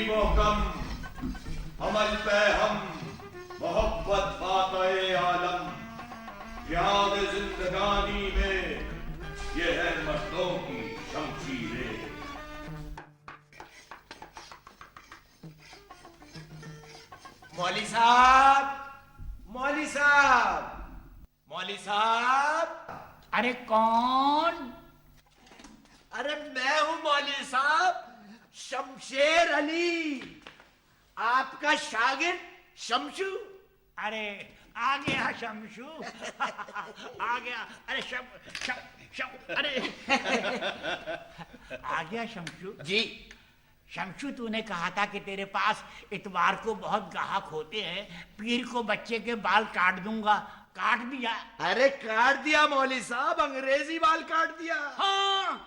محکم عمل پہ ہم محبت فاتح عالم یاد زندگانی میں یہ ہے مردوں کی شمشیریں. مولوی صاحب، مولوی صاحب، مولوی صاحب. ارے کون؟ ارے میں ہوں مولوی صاحب، شمشیر علی، آپ کا شاگرد شمشو. ارے آ گیا شمشو. آ گیا. ارے ارے آ گیا شمشو. جی شمشو تو نے کہا تھا کہ تیرے پاس اتوار کو بہت گاہک ہوتے ہیں، پیر کو بچے کے بال کاٹ دوں گا. کاٹ دیا؟ ارے کاٹ دیا مولوی صاحب، انگریزی بال کاٹ دیا. ہاں.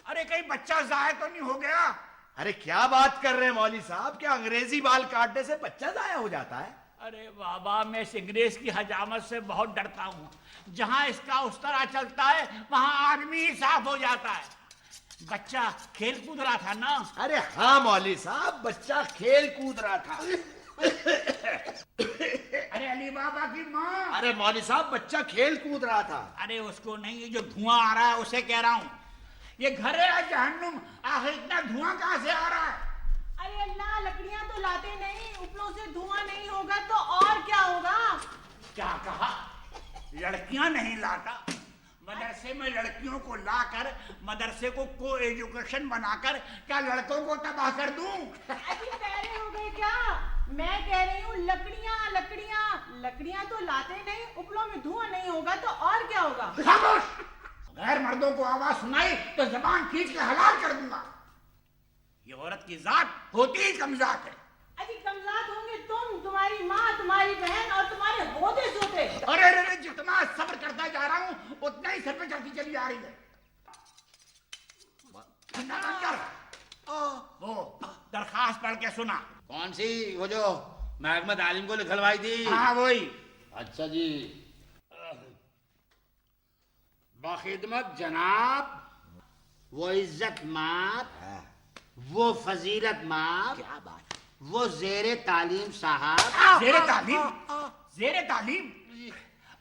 ارے کہیں بچہ ضائع تو نہیں ہو گیا؟ ارے کیا بات کر رہے ہیں مولوی صاحب، کیا انگریزی بال کاٹنے سے بچہ ضائع ہو جاتا ہے؟ ارے بابا میں اس انگریز کی حجامت سے بہت ڈرتا ہوں. جہاں اس کا اس طرح چلتا ہے وہاں آدمی ہی صاف ہو جاتا ہے. بچہ کھیل کود رہا تھا نا؟ ارے ہاں مولوی صاحب، بچہ کھیل کود رہا تھا. ارے علی بابا کی ماں. ارے مولوی صاحب بچہ کھیل کود رہا تھا. ارے اس کو نہیں، یہ جو دھواں آ رہا ہے اسے کہہ رہا ہوں. یہ گھر ہے جہنم، آخر اتنا دھواں کہاں سے آ رہا ہے؟ ارے اللہ، لکڑیاں تو لاتے نہیں، اوپروں سے دھواں نہیں ہوگا تو اور کیا ہوگا؟ کیا کہا؟ لڑکیاں نہیں لاتا؟ مدرسے میں لڑکیوں کو لا کر مدرسے کو ایجوکیشن بنا کر کیا لڑکوں کو تباہ کر دوں؟ ابھی پیرے ہو گئے کیا؟ میں کہہ رہی ہوں لکڑیاں لکڑیاں لکڑیاں تو لاتے نہیں، اوپروں میں دھواں نہیں ہوگا تو اور کیا ہوگا؟ خاموش! غیر مردوں کو آواز سنائی تو زبان کھینچ کے حلال کر دوں گا. یہ عورت کی ذات ہوتی ہی کمذات ہے. ابھی کمزاد ہوں گے تم، تمہاری ماں، تمہاری بہن اور تمہارے ہوتے سوتے. ارے جتنا صبر کرتا جا رہا ہوں اتنا ہی سر پہ چڑھتی چلی جا رہی ہے. وہ درخواست پڑھ کے سنا. کون سی؟ وہ جو محکمہ تعلیم کو لکھلوائی تھی؟ ہاں وہی. اچھا جی. بخدمت جناب، وہ عزت مات، وہ فضیلت مات، کیا بات؟ وہ زیر تعلیم صاحب. زیر تعلیم؟ زیر تعلیم؟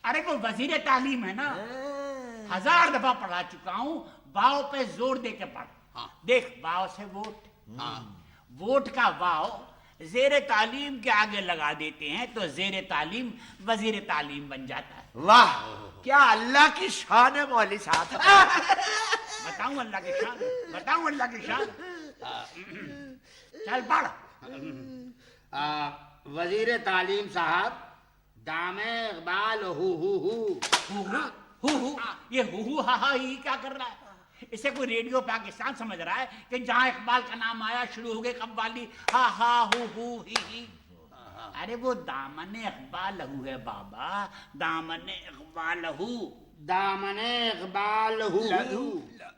ارے وہ وزیر تعلیم ہے نا. 1000 دفعہ پڑھا چکا ہوں. واؤ پہ زور دے کے پڑھ. دیکھ، واؤ سے ووٹ، ووٹ کا واؤ زیر تعلیم کے آگے لگا دیتے ہیں تو زیر تعلیم وزیر تعلیم بن جاتا ہے. واہ، کیا اللہ کی شان ہے مولوی صاحب. بتاؤں اللہ کی شان؟ بتاؤں اللہ کی شان؟ چل پڑھ. وزیر تعلیم صاحب، دام اقبال یہ ہو ہا ہا ہی کیا کر رہا ہے؟ اسے کوئی ریڈیو پاکستان سمجھ رہا ہے کہ جہاں اقبال کا نام آیا شروع ہو گئے قوالی ہا ہا ہو ہی. ارے وہ دامن اقبال لہو ہے بابا، دامن اقبال لہو. دامن اقبال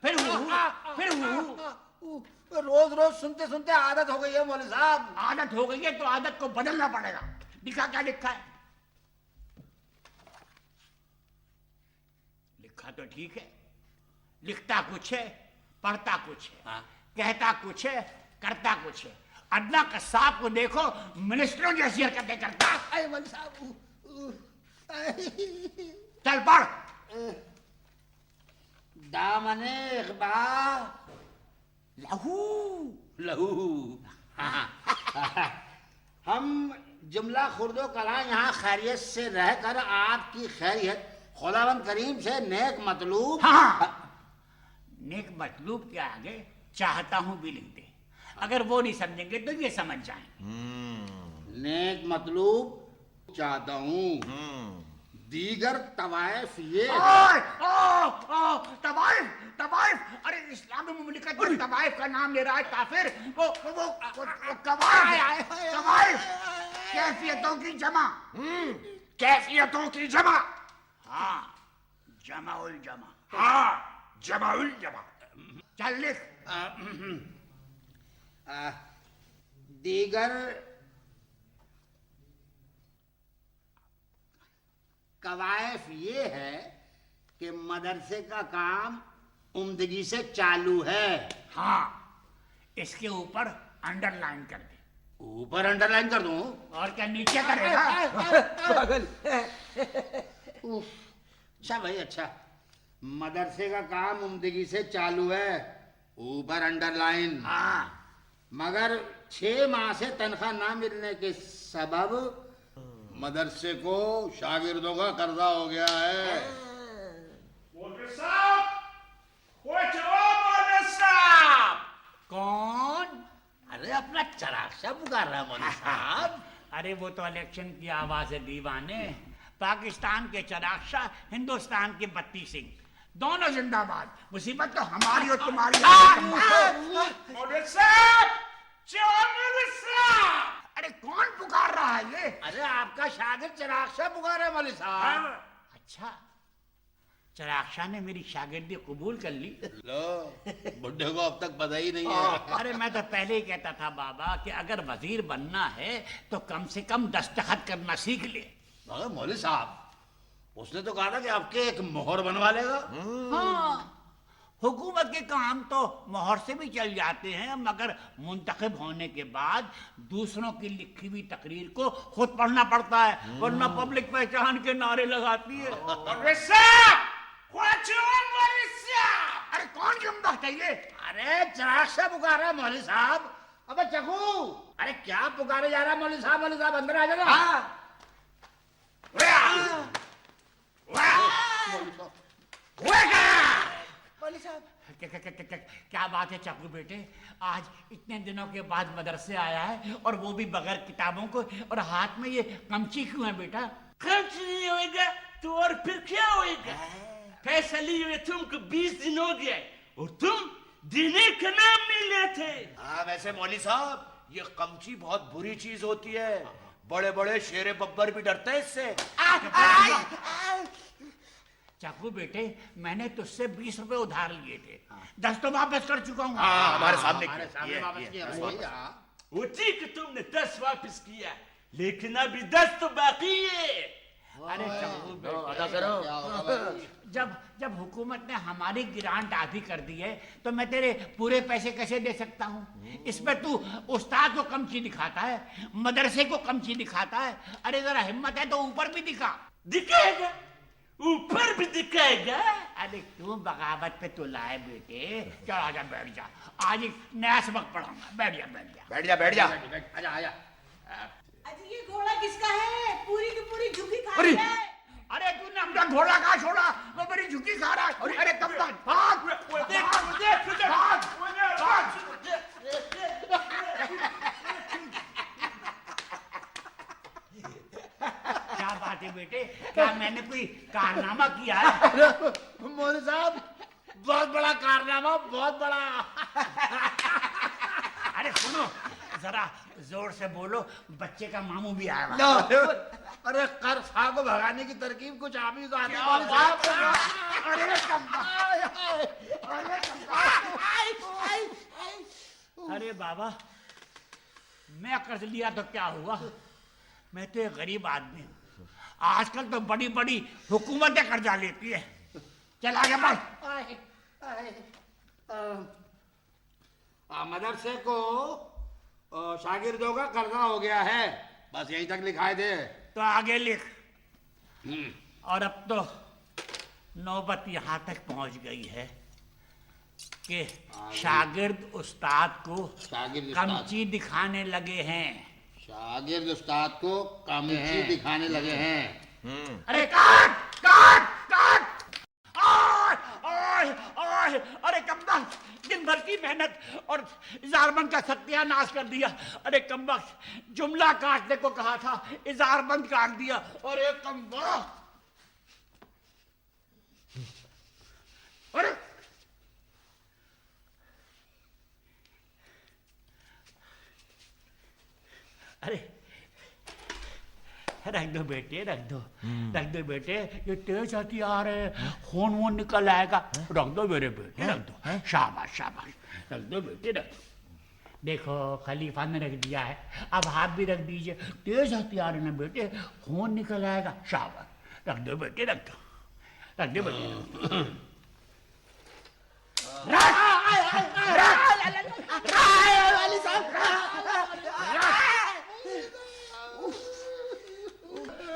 پھر روز روز سنتے سنتے عادت ہو گئی ہے مولوی صاحب. عادت ہو گئی ہے تو عادت کو بدلنا پڑے گا. لکھا کیا لکھا ہے؟ لکھا تو ٹھیک ہے، لکھتا کچھ ہے، پڑھتا کچھ ہے، کہتا کچھ ہے، کرتا کچھ ہے. ادنا قصاب کو دیکھو منسٹروں جیسی حرکتیں کرتا. اے مولوی صاحب، چل پڑھ. دامن اقبال لہو. ہم جملہ خرد و کلاں یہاں خیریت سے رہ کر آپ کی خیریت خداوند کریم سے نیک مطلوب. ہاں، نیک مطلوب کے آگے چاہتا ہوں بھی لکھ دے. اگر وہ نہیں سمجھیں گے تو یہ سمجھ جائیں. نیک مطلوب چاہتا ہوں، دیگر طوائف یہ. طوائف! ارے اسلامی مملکت میں طوائف کا نام لے رہا ہے کافر. وہ طوائف کیفیتوں کی جمع. کیفیتوں کی جمع. ہاں، جمع الجمع. ہاں، جمع الجمع. چل لکھ. دیگر قوائف یہ ہے کہ مدرسے کا کام عمدگی سے چالو ہے. ہاں، اس کے اوپر अंडर लाइन कर दे। ऊपर अंडरलाइन कर दूं? और क्या नीचे करेगा? पागल। उफ, अच्छा भाई अच्छा, मदरसे का काम उम्दगी से चालू है, ऊपर अंडरलाइन। हाँ, मगर 6 माह से तनख्वाह ना मिलने के सबब मदरसे को शागिर्दों का कर्जा हो गया है। मौलवी साहब, वो जवाब मौलवी साहब। कौन? अरे अपना चराक्षा पुकार रहा है मौलवी साहब। अरे वो तो इलेक्शन की आवाज है दीवाने। पाकिस्तान के चिराग शाह, हिंदुस्तान के बत्ती सिंह, दोनों जिंदाबाद। मुसीबत तो हमारी और तुम्हारी। मौलवी साहब, जवाब मौलवी साहब। अरे कौन पुकार रहा है ये? अरे आपका शागिर्द चराक्षा पुकार है मौलवी साहब। अच्छा, चिराग शाह ने मेरी शागिर्दी कबूल कर ली। लो, बुड्ढे को अब तक पता ही नहीं है। अरे मैं तो पहले ही कहता था बाबा कि अगर वजीर बनना है तो कम से कम दस्तखत करना सीख ले। मगर मौलवी साहब, उसने तो कहा था कि आपके एक मोहर बनवा लेगा। हाँ, हुकूमत के काम तो मोहर से भी चल जाते हैं, मगर मुंतखब होने के बाद दूसरों की लिखी हुई तकरीर को खुद पढ़ना पड़ता है, वरना पब्लिक पहचान के नारे लगाती है। मौलवी साहब, वो जवाब मौलवी साहब। अरे कौन जुम्बा चाहिए? अरे चराक्षा पुकार रहा है मौलवी साहब। अबे चकू, अरे क्या पुकारे जा रहा है मौलवी साहब? मौलवी साहब अंदर आ जाना। हाँ। क्या बात है चक्कू बेटे, आज इतने दिनों के बाद मदरसे आया है और वो भी बगैर किताबों को, और हाथ में ये कमची क्यों है बेटा? खर्च नहीं होएगा तो और फिर क्या होएगा? पैसा लिए हुए तुमको 20 दिन हो गया और तुम देने का नाम नहीं लेते। हाँ वैसे मौली साहब, ये कमची बहुत बुरी चीज होती है, बड़े बड़े शेरे बब्बर भी डरते हैं इससे। चक्कू बेटे, मैंने तुझसे 20 रुपए उधार लिए थे, 10 तो वापस कर चुका हूँ। हाँ हमारे सामने हमारे सामने वापस किया भाई। हाँ। वो ठीक है, तुमने 10 वापस किया, लेकिन अभी 10 तो बाकी है। अरे चक्कू बेटे, अदा करो। क्या होगा भाई? जब हुकूमत ने हमारी ग्रांट आधी कर दी है तो मैं तेरे पूरे पैसे कैसे दे सकता हूँ? इसमें तू उस्ताद को कमची दिखाता है, मदरसे को कमची दिखाता है। अरे जरा हिम्मत है तो ऊपर भी दिखा। दिखाएगा, ऊपर भी दिखाएगा। अरे क्यों बगावत पे तू लाए बेटे? चल आजा बैठ जा, आज एक नया सबक पढ़ाऊंगा। बैठ जा बैठ जा। बैठ जा बैठ जा। आजा आजा। अजी ये घोड़ा किसका है? पूरी की पूरी झुकी खा अरे! रहा है। अरे तूने अपना घोड़ा कहाँ छोड़ा? वो मेरी झुकी खा रहा है। अरे कब तक भाग क्या बात है बेटे, क्या मैंने कोई कारनामा किया है? मौलवी साहब, बहुत बड़ा कारनामा, बहुत बड़ा। अरे सुनो, जरा जोर से बोलो, बच्चे का मामू भी आया हुआ है। ना, अरे कर्फा को भगाने की तरकीब कुछ आप ही को आती है क्या मौलवी बात साहब। है? अरे कम्बा, अरे बाबा, मैं कर्ज लिया तो क्या हुआ? मैं तो एक गरीब आदमी हूँ, आजकल तो बड़ी बड़ी हुकूमतें कर्जा लेती है। चल आगे बढ़। मदरसे को शागिर्दों का कर्जा हो गया है, बस यहीं तक लिखाई दे। तो आगे लिख। और अब तो नौबत यहाँ तक पहुँच गई है कि शागिर्द उस्ताद को शागिर्द उस्ताद। कमची दिखाने लगे हैं। शागिर्द उस्ताद को कमची दिखाने लगे हैं। अरे काट काट काट! आय, आय, आय! अरे कमबख्त, दिन भर की मेहनत और इजारबंद का सत्यानाश कर दिया। अरे कमबख्त, जुमला काटने को कहा था, इजारबंद काट दिया। अरे कमबख्त! अरे अरे रख दो बेटे, रख दो बेटे, ये तेज हथियार है, खून वून निकल आएगा। रख दो मेरे बेटे, रख दो। शाबाश शाबाश, रख दो बेटे, रख दो। देखो खलीफा ने रख दिया है, अब हाथ भी रख दीजिए। तेज हथियार है ना बेटे, खून निकल आएगा। शाबाश, रख दो बेटे, रख दो, रख दो बेटे। रख, रख, रख, रख,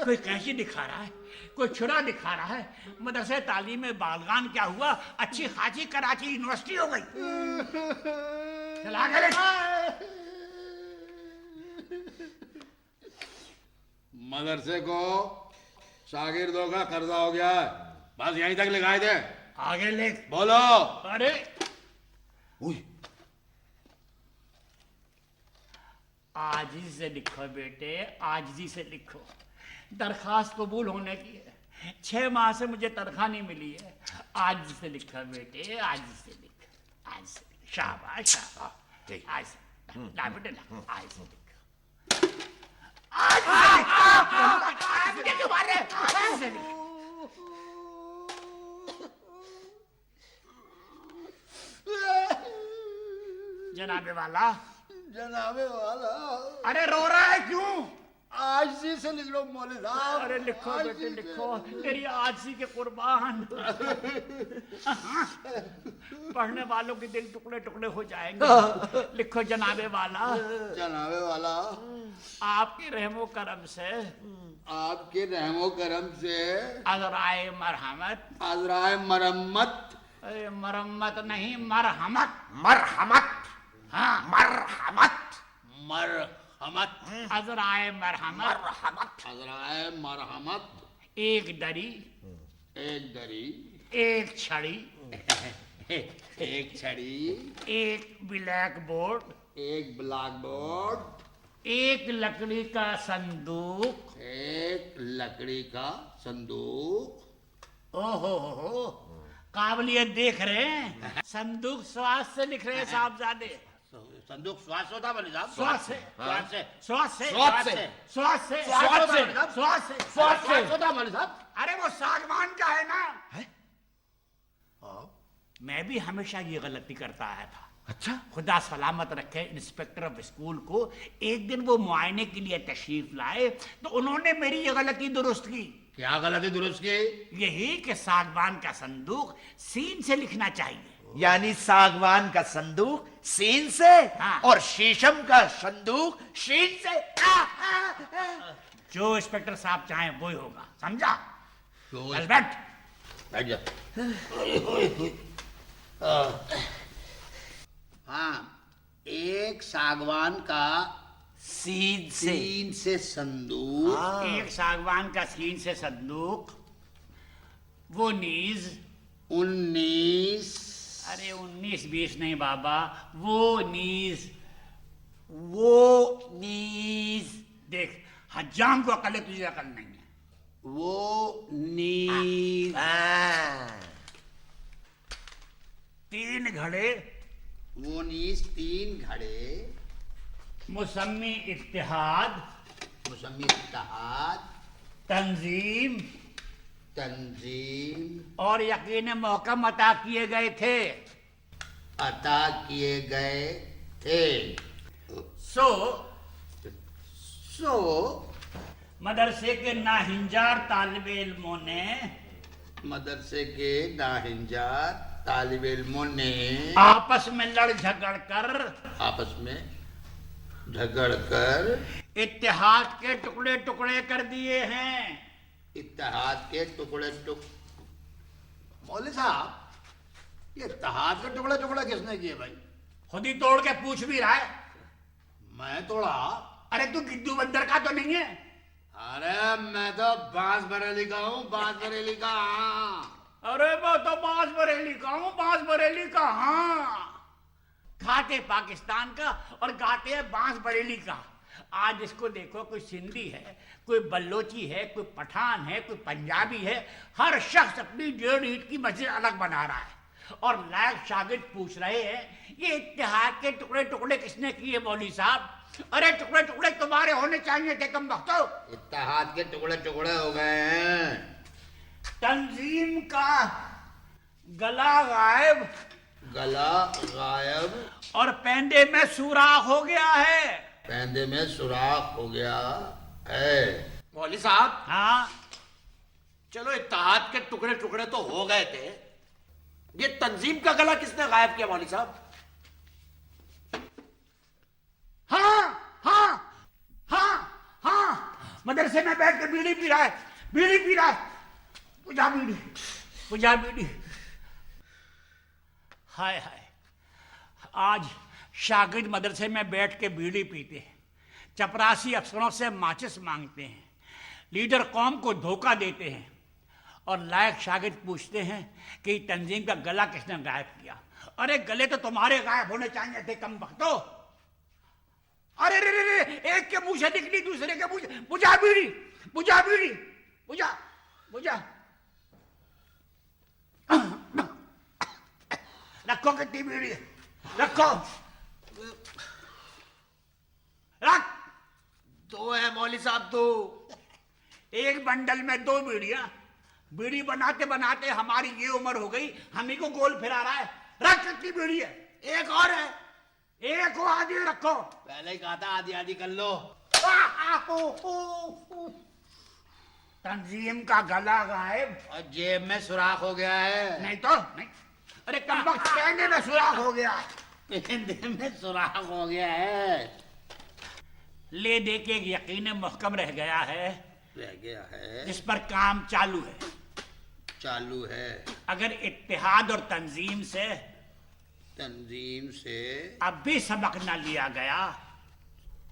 कोई कैची दिखा रहा है, कोई छुरा दिखा रहा है। मदरसे तालीम में बालगान क्या हुआ, अच्छी खासी कराची यूनिवर्सिटी हो गई। चला गए मदरसे को शागिर्दों का कर्जा हो गया है, बस यहीं तक लिखाए थे। आगे लिख। बोलो। अरे आजिज़ से लिखो बेटे, आजिज़ी से लिखो। दरखास्त कबूल होने की है, 6 माह से मुझे तनख्वाह नहीं मिली है। आज से लिखो बेटे, आज से लिख, आज से लिख। शाबाश शाबाश, आज से ला बेटे ला, आज से लिखो। आज से तुम्हारे आज से लिखो। जनाबे वाला, जनाबे वाला, अरे रो रहा है क्यों? आजी से लिख लो मौलवी साहब। अरे लिखो बेटे लिखो, तेरी आजी के कुर्बान। पढ़ने वालों के दिल टुकड़े टुकड़े हो जाएंगे। लिखो जनाबे वाला, जनाबे वाला, आपके रहमो करम से, आपके रहमो करम से, अज़राए मरहमत, अज़राए मरम्मत, अरे मरम्मत नहीं मरहमत, मरहमत, हाँ मरहमत, मरहमत, अज़राए मरहमत, अज़राए मरहमत, एक दरी, एक दरी, एक छड़ी, एक छड़ी, एक ब्लैक बोर्ड, एक ब्लैक बोर्ड, एक लकड़ी का संदूक। एक लकड़ी का संदूक। ओहो हो, काबिलियत देख रहे हैं। संदूक स्वाद से लिख रहे हैं साहबजादे। संदूक श्वास होता है साहब। स्वाद से, श्वास से, स्वाद से, स्वाद से, स्वाद से, स्वाद से, स्वाद से, श्वास होता है साहब। अरे वो सागवान का है ना। मैं भी हमेशा ये गलती करता आया था। अच्छा, खुदा सलामत रखे, इंस्पेक्टर ऑफ स्कूल को एक दिन वो मुआयने के लिए तशरीफ लाए तो उन्होंने मेरी ये गलती दुरुस्त की। क्या गलती दुरुस्त की? यही कि सागवान का संदूक सीन से लिखना चाहिए। यानी सागवान का संदूक सीन से हाँ। और शीशम का संदूक शीन से। जो इंस्पेक्टर साहब चाहें वो ही होगा, समझा? तो बस बैठ। बैठ जा। हाँ, एक सागवान का सीन से। तीन से संदूक, एक सागवान का सीन से संदूक, वो नीज, 19, अरे 19-20 नहीं बाबा, वो नीज, वो नीज। देख हजाम को अकल है, तुझे अकल नहीं है। वो नीज, 3 घड़े, वो नीज 3 घड़े, मुसम्मी इत्तेहाद, मुसम्मी इत्तेहाद, तंजीम तंजीम और यकीन मोहकम अता किए गए थे। अता किए गए थे। सो मदरसे के नाहिंजार तालिब इल्मों ने, मदरसे के नाहिंजार तालिब इल्मों ने आपस में लड़ झगड़ कर, आपस में झगड़ कर इत्तेहाद के टुकड़े टुकड़े कर दिए हैं। इत्तेहाद के टुकड़े मौलवी साहब, ये इत्तेहाद के टुकड़े टुकड़े किसने किए भाई? खुद ही तोड़ के पूछ भी रहा है। मैं तोड़ा? अरे तू गिद्दू बंदर का तो नहीं है? अरे मैं तो बांस बरेली का हूँ, बांस बरेली का। हाँ, अरे मैं तो बांस बरेली का हूँ, बांस बरेली का। हाँ, खाते पाकिस्तान का और गाते हैं बांस बरेली का। आज इसको देखो, कोई सिंधी है, कोई बल्लोची है, कोई पठान है, कोई पंजाबी है, हर शख्स अपनी 1.5 ईंट की मस्जिद अलग बना रहा है और लायक शागिर्द पूछ रहे हैं ये इत्तेहाद के टुकड़े टुकड़े किसने किए मौलवी साहब? अरे टुकड़े टुकड़े तुम्हारे होने चाहिए थे कम वक्तो। इत्तेहाद के टुकड़े टुकड़े हो गए हैं। तंजीम का गला गायब, गला गायब और पैंदे में सुराख हो गया है। पैंदे में सुराख हो गया है। मौलवी साहब, हाँ, चलो इत्तेहाद के टुकड़े टुकड़े तो हो गए थे, ये तंजीम का गला किसने गायब किया मौलवी साहब? हाँ हाँ हाँ हाँ مدرسے میں بیٹھ کے بیڑی پی رہا ہے، بیڑی پی رہا ہے. بجھا بیڑی، بجھا بیڑی. ہائے ہائے، آج شاگرد مدرسے میں بیٹھ کے بیڑی پیتے ہیں، چپراسی افسروں سے ماچس مانگتے ہیں، لیڈر قوم کو دھوکہ دیتے ہیں، اور لائق شاگرد پوچھتے ہیں کہ تنظیم کا گلا کس نے غائب کیا. ارے گلے تو تمہارے غائب ہونے چاہیے تھے کم بختو. ارے رے رے رے، ایک کے منہ سے نکلی دوسرے کے منہ سے. بجھا بیڑی، بجھا بیڑی، بجھا بجھا. رکھو کتنی بیڑی ہے، رکھو، رکھ. 2 ہے مولوی صاحب 2. ایک بنڈل میں 2 بیڑیاں. بیڑی بناتے بناتے ہماری یہ عمر ہو گئی، ہم ہی کو گول پھرا رہا ہے. رکھ کتنی بیڑی ہے. ایک اور ہے. ایک کو آدھی رکھو. پہلے ہی کہا تھا آدھی آدھی کر لو. تنظیم کا گلا غائب. اور جیب میں سوراخ ہو گیا ہے. نہیں تو نہیں. ارے کم وقت پہنے میں سوراخ ہو گیا. پہندے میں سوراخ ہو گیا ہے. لے دے کے ایک یقین محکم رہ گیا ہے رہ گیا ہے، جس پر کام چالو ہے. چالو ہے. اگر اتحاد اور تنظیم سے اب بھی سبق نہ لیا گیا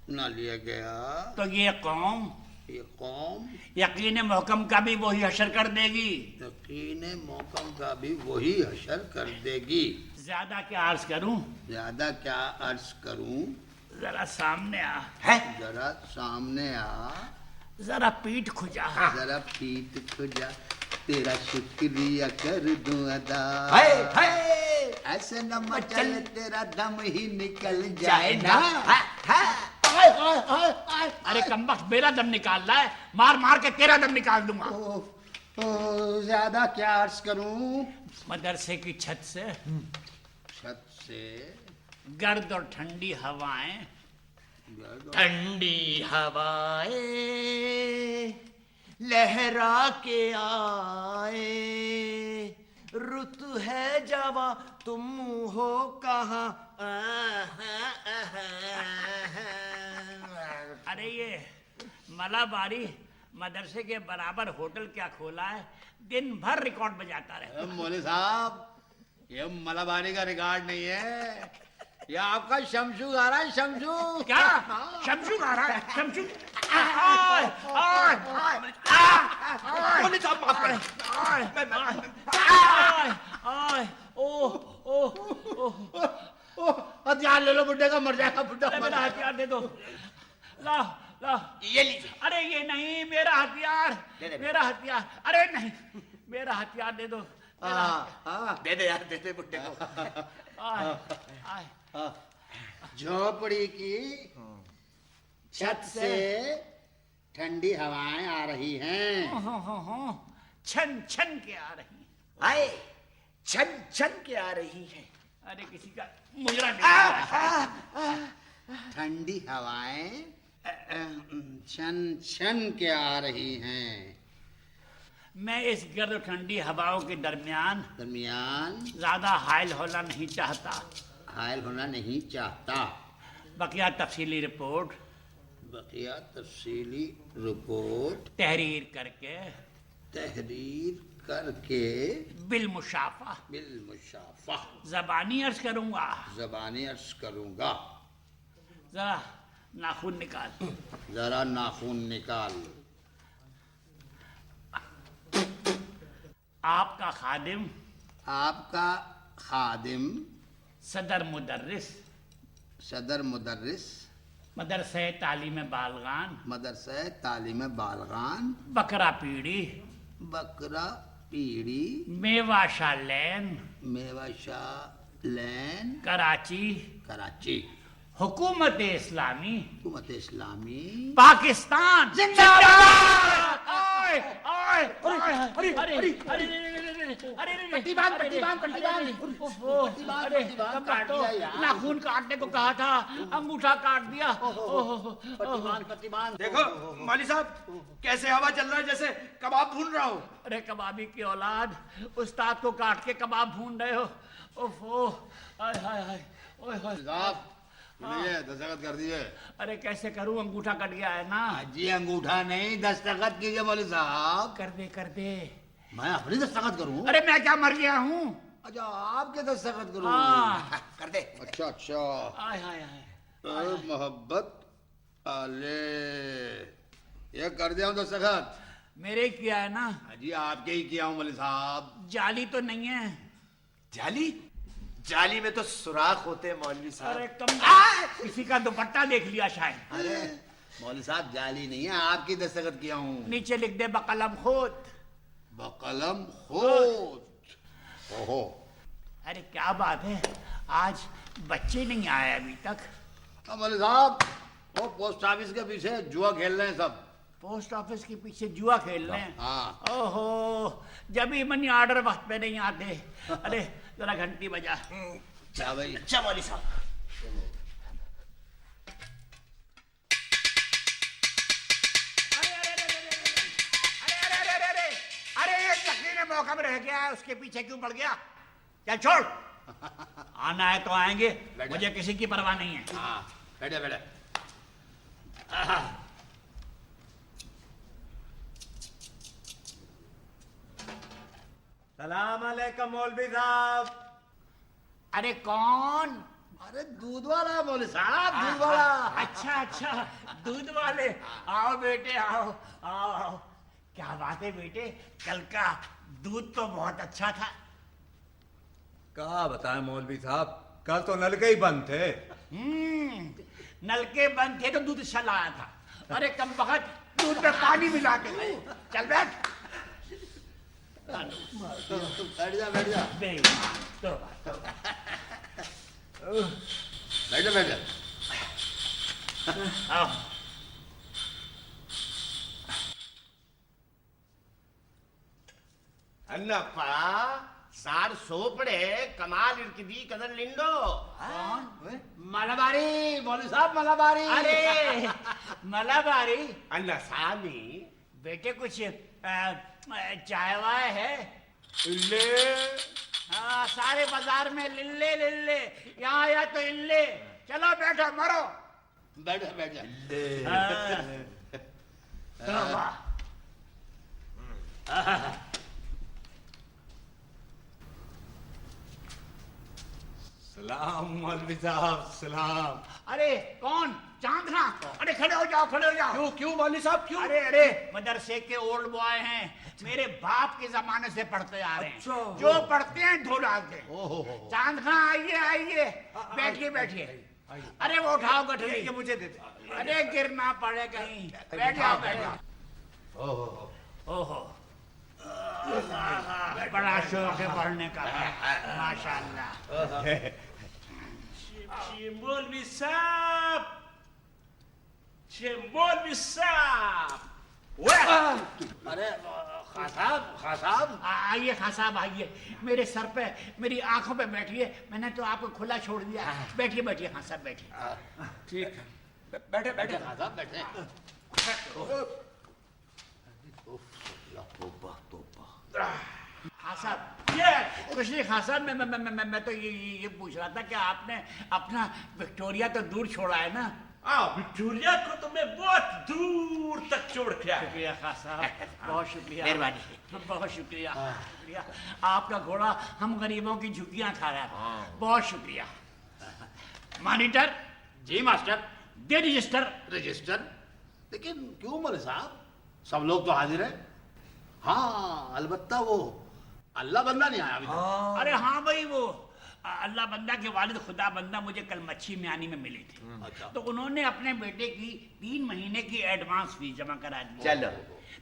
نہ لیا گیا تو یہ قوم یقین محکم کا بھی وہی حشر کر دے گی. یقین محکم کا بھی وہی حشر کر دے گی. زیادہ کیا عرض کروں؟ زیادہ کیا عرض کروں؟ ذرا سامنے آ. ذرا سامنے آ. ذرا پیٹھ کھجا. ذرا پیٹ کھجا. تیرا شکریہ کر دوں ادا. ایسے نہ مچل تیرا دم ہی نکل جائے نا. ارے کمبخت میرا دم نکال رہا ہے، مار مار کے تیرا دم نکال دوں گا. زیادہ کیا عرض کروں؟ مدرسے کی چھت سے گرد اور ٹھنڈی ہوائیں، ٹھنڈی ہوائیں لہرا کے آئے، رت ہے جواں تم ہو کہاں. ارے یہ ملا باری مدرسے کے برابر ہوٹل کیا کھولا ہے، دن بھر ریکارڈ بجاتا رہے. مولوی صاحب یہ ملابانی کا ریکارڈ نہیں ہے، یہ آپ کا شمشو گا رہا ہے. شمشو کیا شمشو گا رہا ہے؟ شمشو مولوی صاحب معاف کریں. ہتھیار لے لو، بڈھے کا مر جائے گا بڈھا. میرا ہتھیار دے دو. لا لا. یہ لیجیے. ارے یہ نہیں، میرا ہتھیار، میرا ہتھیار. ارے نہیں، میرا ہتھیار دے دو. دے دے یار، دے دے بڈھے کو. جھوپڑی کی چھت سے ٹھنڈی ہوائیں آ رہی ہیں. چھن چھن کے آ رہی. آئے چھن چھن کے آ رہی ہے. ارے کسی کا مجرا نہیں. ٹھنڈی ہوائیں چھن چھن کے آ رہی ہیں. میں اس گرد و ٹھنڈی ہواؤں کے درمیان زیادہ حائل ہونا نہیں چاہتا. حائل ہونا نہیں چاہتا. بقیہ تفصیلی رپورٹ تحریر کر کے بالمشافہ زبانی عرض کروں گا. ذرا ناخن نکال. آپ کا خادم صدر مدرس مدرسہ تعلیم بالغان بکرا پیڑی میوہ شاہ لین کراچی. حکومت اسلامی پاکستان زندہ ناخون کاٹنے کو کہا تھا، انگوٹھا کاٹ دیا. دیکھو مولوی صاحب کیسے ہوا چل رہا ہے، جیسے کباب بھون رہا ہو. ارے کبابی کی اولاد، استاد کو کاٹ کے کباب بھون رہے ہو. ये दस्तखत कर दिए। अरे कैसे करूं, अंगूठा कट गया है ना। जी अंगूठा नहीं, दस्तखत कीजिए मौलवी साहब। कर दे। मैं अपनी दस्तखत करूं? अरे मैं क्या मर गया हूँ? अच्छा आपके दस्तखत करूं? हाँ। कर दे। अच्छा अच्छा। आय हाय हाय। मोहब्बत आले, ये कर दिया हूं दस्तखत। मेरे किया है ना। जी आपके ही किया हूं मौलवी साहब। जाली तो नहीं है? जाली? जाली में तो सुराख होते हैं मौलवी अरे साहब। कम, किसी का दुपट्टा देख लिया शायद। अरे मौलवी साहब जाली नहीं है, आपकी दस्तखत किया हूं। नीचे लिख दे बकलम खुद। बकलम खोज। ओहो। अरे क्या बात है, आज बच्चे नहीं आए अभी तक। मौलवी साहब वो पोस्ट ऑफिस के पीछे जुआ खेल रहे हैं सब। पोस्ट ऑफिस के पीछे जुआ खेल रहे हैं? हाँ। ओहो, जब ही मनी ऑर्डर वक्त पे नहीं आते। अरे जरा घंटी बजा। क्या भाई? अच्छा मौलवी साहब। अरे एक लकड़ी ने मौका में रह गया है, उसके पीछे क्यों पड़ गया? चल छोड़। आना है तो आएंगे, मुझे किसी की परवाह नहीं है। हाँ बैठे बैठे। सलाम अलैकुम मौलवी साहब। अरे कौन? अरे दूध वाला है मौलवी साहब, दूध वाला। अच्छा अच्छा, दूध वाले। आओ बेटे आओ आओ आओ। क्या बात है बेटे, कल का दूध तो बहुत अच्छा था। क्या बताएं मौलवी साहब, कल तो नलके ही बंद थे। नलके बंद थे तो दूध चल आया था। अरे कम बखत दूध में पानी मिला के गए। चल बैठ। बैठ जा बैठ जा। बेईमान, तौबा, तौबा। बैठे बैठे। आओ। अन्नप्पा सार सोपड़े कमाल इरकिदी कदर लिंडो। मलाबारी मौलवी साहब, मलाबारी। अरे मलाबारी। अन्ना सामी बेटे कुछ चाय वाय है? ले हाँ, सारे बाजार में लिल्ले लिल्ले, यहाँ आया तो इल्ले। चलो बैठो मरो। बैठ जा बैठ जा। तौबा। सलाम मौलवी साहब, सलाम। अरे कौन? चांदना। अरे खड़े हो जाओ, खड़े हो जाओ। क्यों क्यों मौलवी साहब क्यों? अरे अरे मदरसे के ओल्ड बॉय हैं, मेरे बाप के जमाने से पढ़ते आ रहे हैं। अच्छा। जो पढ़ते हैं धो डालते हैं। चांद खां आइए आइए, बैठिए बैठिए। अरे वो उठाओ गठरी के मुझे देते। अरे गिरना पड़े कहीं। बैठ जाओ बैठ जाओ। ओहो, बड़ा शौक है पढ़ने का। माशाल्लाह। मौलवी साहब, मौलवी साहब। अरे खां साहब। आइए खां साहब आइए, मेरे सर पे मेरी आंखों पे बैठिए। मैंने तो आपको खुला छोड़ दिया। बैठिए बैठिए खां साहब बैठिए। ठीक है, बैठे बैठे। खां साहब बैठे। खां साहब ये कुछ नहीं। खां साहब मैं तो ये पूछ रहा था कि आपने अपना विक्टोरिया तो दूर छोड़ा है ना? विक्टोरिया को तो मैं बहुत दूर तक छोड़ के आया। शुक्रिया खां साहब, बहुत शुक्रिया। मेहरबानी। बहुत शुक्रिया शुक्रिया। आपका घोड़ा हम गरीबों की झुग्गियां खा रहा है। बहुत शुक्रिया। मॉनिटर। जी मास्टर। दे रजिस्टर। रजिस्टर? लेकिन क्यों मौलवी साहब, सब लोग तो हाजिर है। हाँ अलबत्ता वो अल्लाह बंदा नहीं आया अभी तक। अरे हाँ भाई, वो अल्लाह बंदा के वालिद खुदा बंदा मुझे कल मच्छी म्यानी में मिले थे। अच्छा। तो उन्होंने अपने बेटे की 3 महीने की एडवांस फीस जमा करा दी। चलो।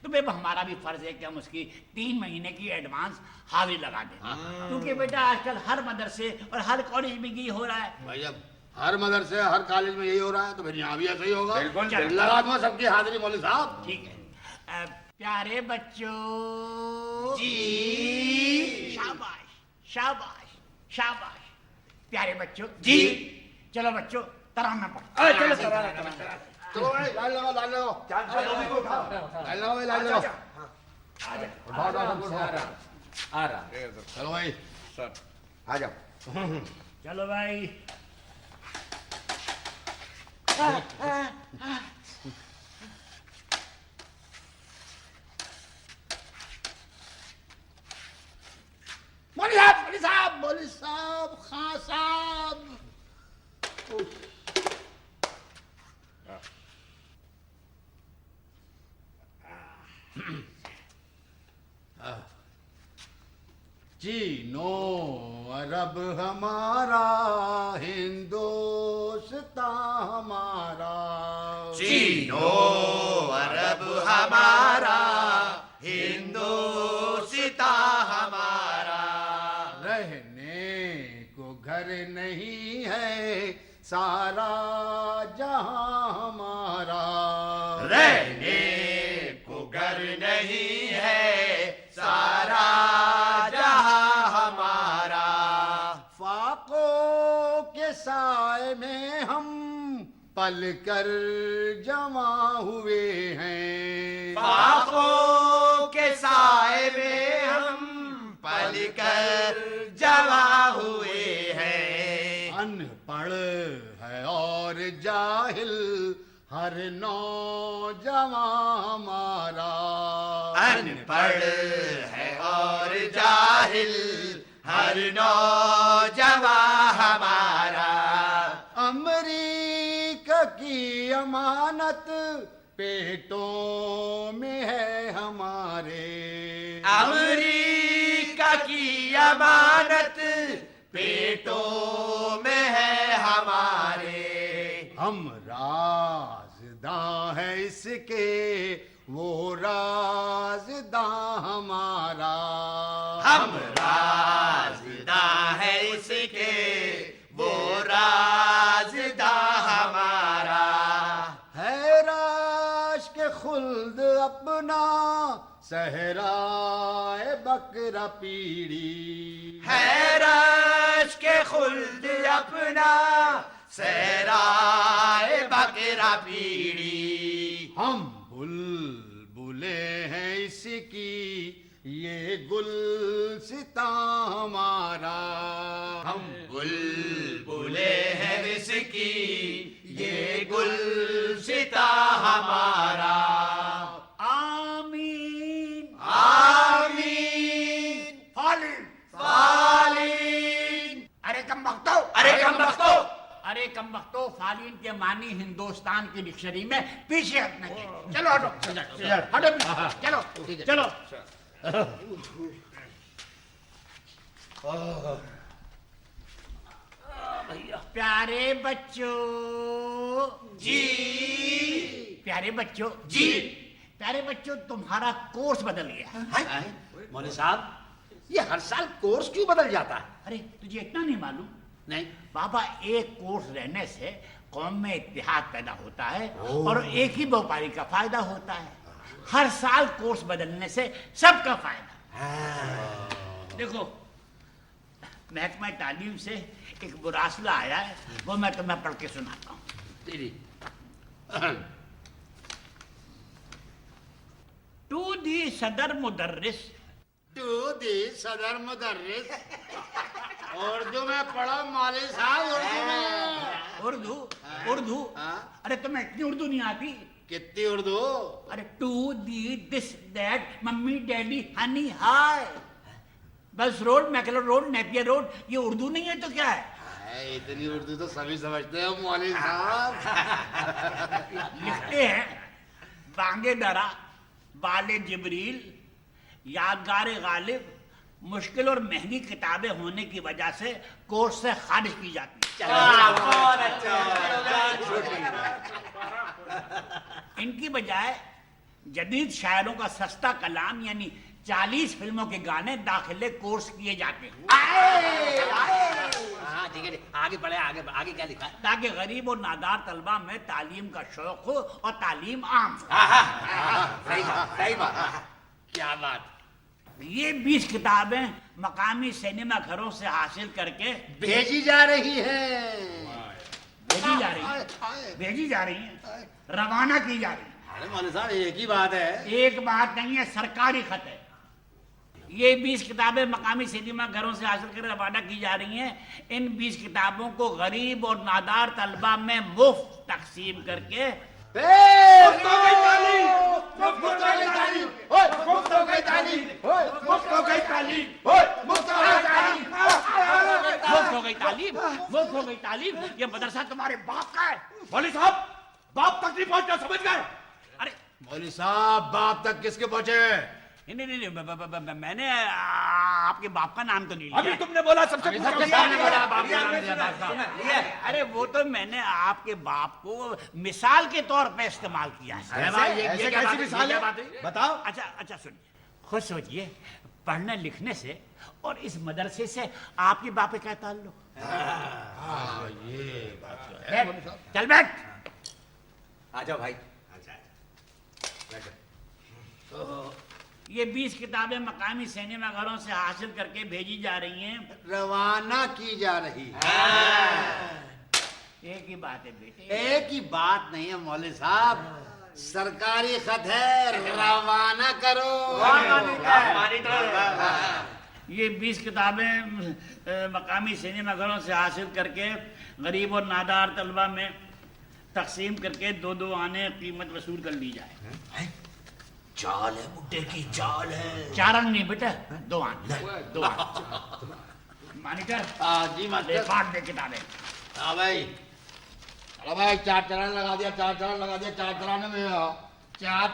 तो भाई हमारा भी फर्ज है कि हम उसकी 3 महीने की एडवांस हावी लगा दें। क्योंकि बेटा आजकल हर मदरसे और हर कॉलेज में ये हो रहा है। भाई अब हर मदरसे हर कॉलेज में यही हो रहा है तो फिर यहाँ भी ऐसा ही होगा। बिल्कुल, बिल्कुल। लगा दूंगा सबकी हाजिरी मौलवी साहब। ठीक है। प्यारे बच्चों जी। शाबाश शाबाश शाबाश। प्यारे बच्चों जी। चलो बच्चों तराना पढ़ो। चलो चलो भाई लाइन लगाओ लाइन लगाओ। लाइन लगाओ भाई लाइन लगाओ। आ रहा। चलो भाई सर आ जाओ। चलो भाई। مولوی صاحب خان صاحب چینو عرب ہمارا ہندوستان ہمارا چینو عرب ہمارا ہندوستان ہمارا رہنے کو گھر نہیں ہے سارا جہاں ہمارا رہنے کو گھر نہیں ہے سارا جہاں ہمارا فاقوں کے سائے میں ہم پل کر جمع ہوئے ہیں فاقوں کے سائے میں ہم پل کر جمع ہوئے ہیں ان پڑھ ہے اور جاہل ہر نوجوان ہمارا ان پڑھ ہے اور جاہل ہر نوجوان ہمارا امریکہ کی امانت پیٹوں میں ہے ہمارے امریکہ کی امانت پیٹوں میں ہے ہمارے ہم رازداں ہے اس کے وہ رازداں ہمارا ہم رازداں ہے اس کے وہ رازداں ہمارا ہے راش کے خلد اپنا صحرائے بکرا پیڑی ہے رش کے خلد اپنا صحرائے بکرا پیڑی ہم بلبلے ہیں اس کی یہ گلستان ہمارا ہم بلبلے ہیں اس کی یہ گلستان ہمارا آمین آمین فالین فالین ارے کم بختو ارے کم بختو ارے کم بختو فالین کے معنی ہندوستان کی ڈکشنری میں پیچھے ہٹنا چاہیے چلو ہٹو ہٹو چلو چلو پیارے بچوں جی پیارے بچوں جی پیارے بچوں تمہارا کورس بدل گیا مولوی صاحب یہ ہر سال کورس کیوں بدل جاتا ہے؟ ارے تجھے اتنا نہیں معلوم نہیں بابا ایک کورس رہنے سے قوم میں اتحاد پیدا ہوتا ہے اور ایک ہی بیوپاری کا فائدہ ہوتا ہے ہر سال کورس بدلنے سے سب کا فائدہ دیکھو محکمہ تعلیم سے ایک مراسلہ آیا ہے وہ میں تمہیں پڑھ کے سناتا ہوں ٹو دی صدر مدرس تو دی صدر مدرس اردو میں پڑھو مولوی صاحب اردو میں اردو اردو ارے تمہیں اتنی اردو نہیں آتی کتنی اردو ارے to the this that mummy daddy honey hi بس road McLeod road Napier road یہ اردو نہیں ہے تو کیا ہے اتنی اردو تو سبھی سمجھتے ہیں مولوی صاحب لکھتے ہیں بانگے درا بال جبریل یادگار غالب مشکل اور مہنگی کتابیں ہونے کی وجہ سے کورس سے خارج کی جاتی ہے ان کی بجائے جدید شاعروں کا سستا کلام یعنی 40 فلموں کے گانے داخلے کورس کیے جاتے ہیں ہاں ٹھیک ہے آگے بڑھے آگے کیا لکھا ہے؟ تاکہ غریب اور نادار طلبہ میں تعلیم کا شوق ہو اور تعلیم عام ہو صحیح بات کیا بات یہ 20 کتابیں مقامی سینما گھروں سے حاصل کر کے بھیجی جا رہی ہے بھیجی جا رہی ہیں روانہ کی جا رہی ہیں ارے مولوی صاحب ایک ہی بات ہے ایک بات نہیں ہے سرکاری خط ہے یہ 20 کتابیں مقامی سینما گھروں سے حاصل کر روانہ کی جا رہی ہیں. ان 20 کتابوں کو غریب اور نادار طلبہ میں مفت تقسیم کر کے مفت ہو گئی تعلیم. یہ مدرسہ تمہارے باپ کا ہے. مولوی صاحب باپ تک نہیں پہنچنا, سمجھ گئے؟ ارے مولوی صاحب باپ تک کس کے پہنچے؟ نہیں, میں نے آپ کے باپ کا نام تو نہیں ابھی لیا. تم نے بولا سب سے ارے وہ تو میں نے آپ کے باپ کو مثال کے طور پہ استعمال کیا ہے. ایسے کیسی مثال ہے؟ بتاؤ. اچھا سنیے, خود سوچئے پڑھنے لکھنے سے اور اس مدرسے سے آپ کے باپ کا کیا تعلق؟ چل بیٹھ. آ جاؤ بھائی. یہ 20 کتابیں مقامی سینما گھروں سے حاصل کر کے بھیجی جا رہی ہیں. روانہ کی جا رہی ہے. ایک ہی بات ہے بیٹے, ایک ہی بات نہیں ہے مولوی صاحب, سرکاری خط ہے, روانہ کرو. یہ 20 کتابیں مقامی سینما گھروں سے حاصل کر کے غریب اور نادار طلبہ میں تقسیم کر کے 2 آنے قیمت وصول کر لی جائے. چال ہے بڈے کی, چال ہے. 4 آنے نہیں بیٹا, 2 آنے. 2 آنے. مانیٹر جی لے ماسٹر. پاٹ دے کتابیں. ہاں بھائی, چلو بھائی 4 چران لگا دیا, 4 چران لگا دیا. 4 چرانے میں 4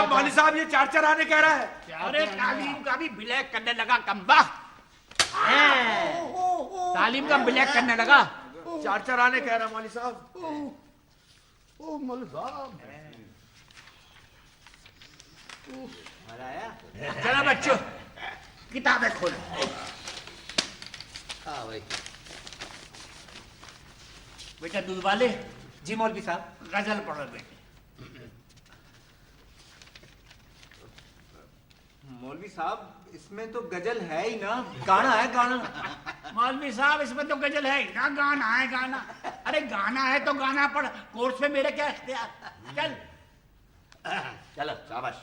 مولوی صاحب یہ 4 آنے کہہ رہا ہے. ارے تعلیم کا بھی بلیک کرنے لگا کمبخت. تعلیم کا بلیک کرنے لگا. 4 آنے کہہ رہا مولوی صاحب. مولوی صاحب چلو بچوں کتابیں کھولو. ہاں بھائی. بیٹا دودھ والے جی مولوی صاحب. غزل پڑھو بیٹے. مولوی صاحب اس میں تو غزل ہے ہی نا, گانا ہے گانا. مولوی صاحب اس میں تو غزل ہے نا, گانا ہے گانا. ارے گانا ہے تو گانا پڑھ, کورس میں میرے کیا اختیار. چل چلو شاباش.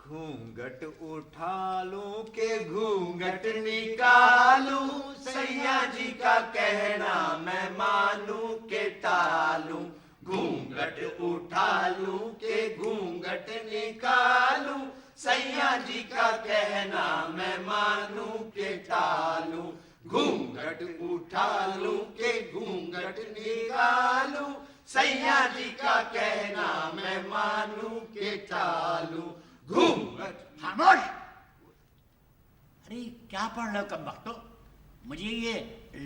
گھونگٹ اٹھا لوں کہ گھونگٹ نکالوں, سیاں جی کا کہنا میں مانوں کہ ٹالوں. گھونگٹ اٹھا لوں کہ گھونگٹ نکالوں, سیاں جی کا کہنا میں مانوں کہ ٹالوں. گھونگٹ اٹھا لوں کہ گھونگٹ نکالوں, سیاں جی کا کہنا میں مانوں کہ ٹالوں. گھونگٹ. خاموش. ارے کیا پڑھ رہے ہو کمبختو؟ مجھے یہ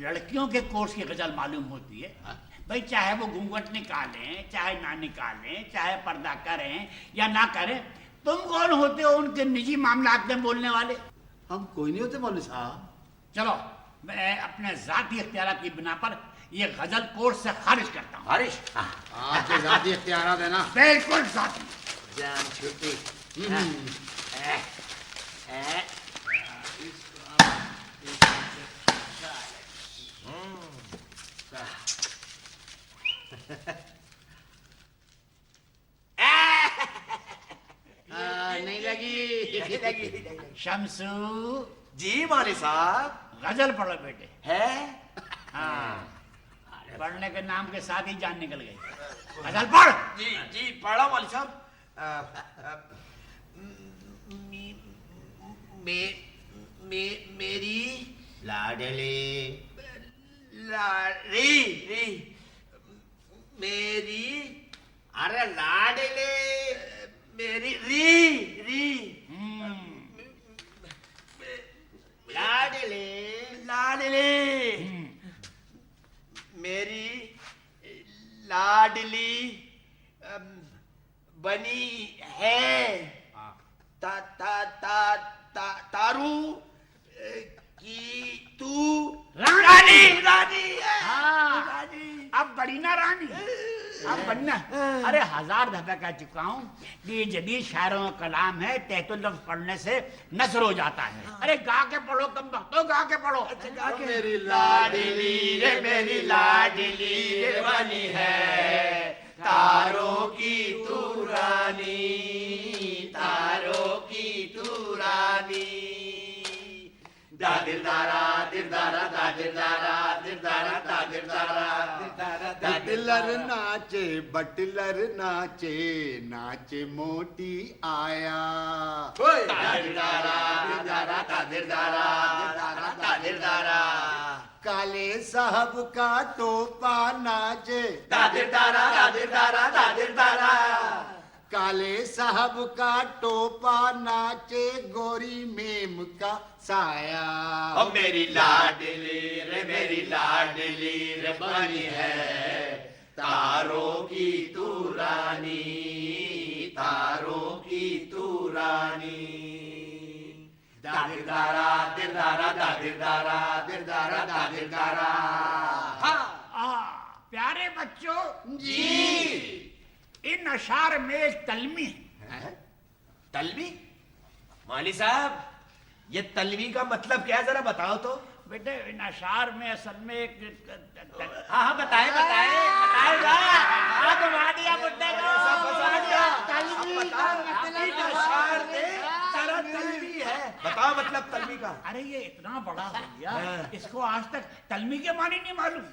لڑکیوں کے کورس کی غزل معلوم ہوتی ہے. بھائی چاہے وہ گھونگٹ نکالیں چاہے نہ نکالیں, چاہے پردہ کریں یا نہ کریں, تم کون ہوتے ہو ان کے نجی معاملات میں بولنے والے؟ ہم کوئی نہیں ہوتے مولوی صاحب. چلو میں اپنے ذاتی اختیارات کی بنا پر یہ غزل کورس سے خارج کرتا ہوں. بارش آپ کے ذاتی اختیارات ہے نا. بالکل ذاتی. جان چھٹی. نہیں لگی. شمسو جی مولوی صاحب. غزل پڑھو بیٹے. ہے ہاں, پڑھنے کے نام کے ساتھ ہی جان نکل گئی. غزل پڑھ. جی جی پڑھا مولوی صاحب. میری لاڈلی ری میری, ارے لاڈلی میری ری لاڈلی لاڈلی, میری لاڈلی بنی ہے تارو کی تو رانی. رانی. ہاں, اب بڑی نا رانی, اب بننا. ارے 1000 دفعہ کہہ چکا ہوں کہ یہ جدید شاعروں کا کلام ہے, تحت اللفظ پڑھنے سے نثر ہو جاتا ہے. ارے گا کے پڑھو کمبختو, گا کے پڑھو. میری لاڈلی رے میری لاڈلی رے بنی ہے تاروں کی تو رانی, تاروں کی تو رانی. रानी दादिर दारा दिर दारा दादिर दारा दिर दारा दादिर दारा दिर दारा बटलर नाचे बटलर नाचे नाचे मोटी आया दादिर दारा दिर दारा दादिर दारा दादिर दारा काले साहब का टोपा नाचे दादिर दारा दादिर दारा दादिर दारा काले साहब का टोपा नाचे गोरी मेम का साया ओ मेरी लाडली रे बनी है तारों की तू रानी तारों की तू रानी दादिर दारा दिर दारा दादिर दारा दिर दारा दादिर दारा प्यारे बच्चों, जी इन अशार में एक तलमी है। तलवी मौली साहब ये तलवी का मतलब क्या है जरा बताओ तो बेटे इन अशार में असल में एक हाँ हाँ बताए बताए बताएगा बताओ मतलब तलवी का अरे ये इतना बड़ा हो गया, इसको आज तक तलमी के मानी नहीं मालूम।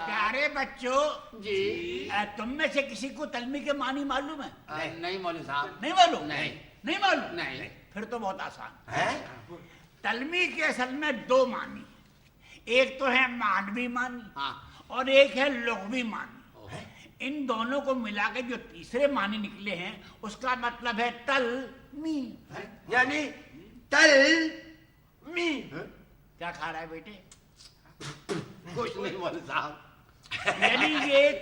प्यारे बच्चों जी, तुम में से किसी को तलमी के मानी मालूम है? नहीं मौलवी साहब, नहीं मालूम? नहीं मालूम? नहीं। फिर तो बहुत आसान है तलमी के असल में दो मानी, एक तो है मानवी मानी हाँ। और एक है लुग़वी मानी। इन दोनों को मिला के जो तीसरे मानी निकले हैं उसका मतलब है तलमी। यानी तल मी क्या खा रहा है बेटे? कुछ नहीं मौलवी साहब। यानी ये एक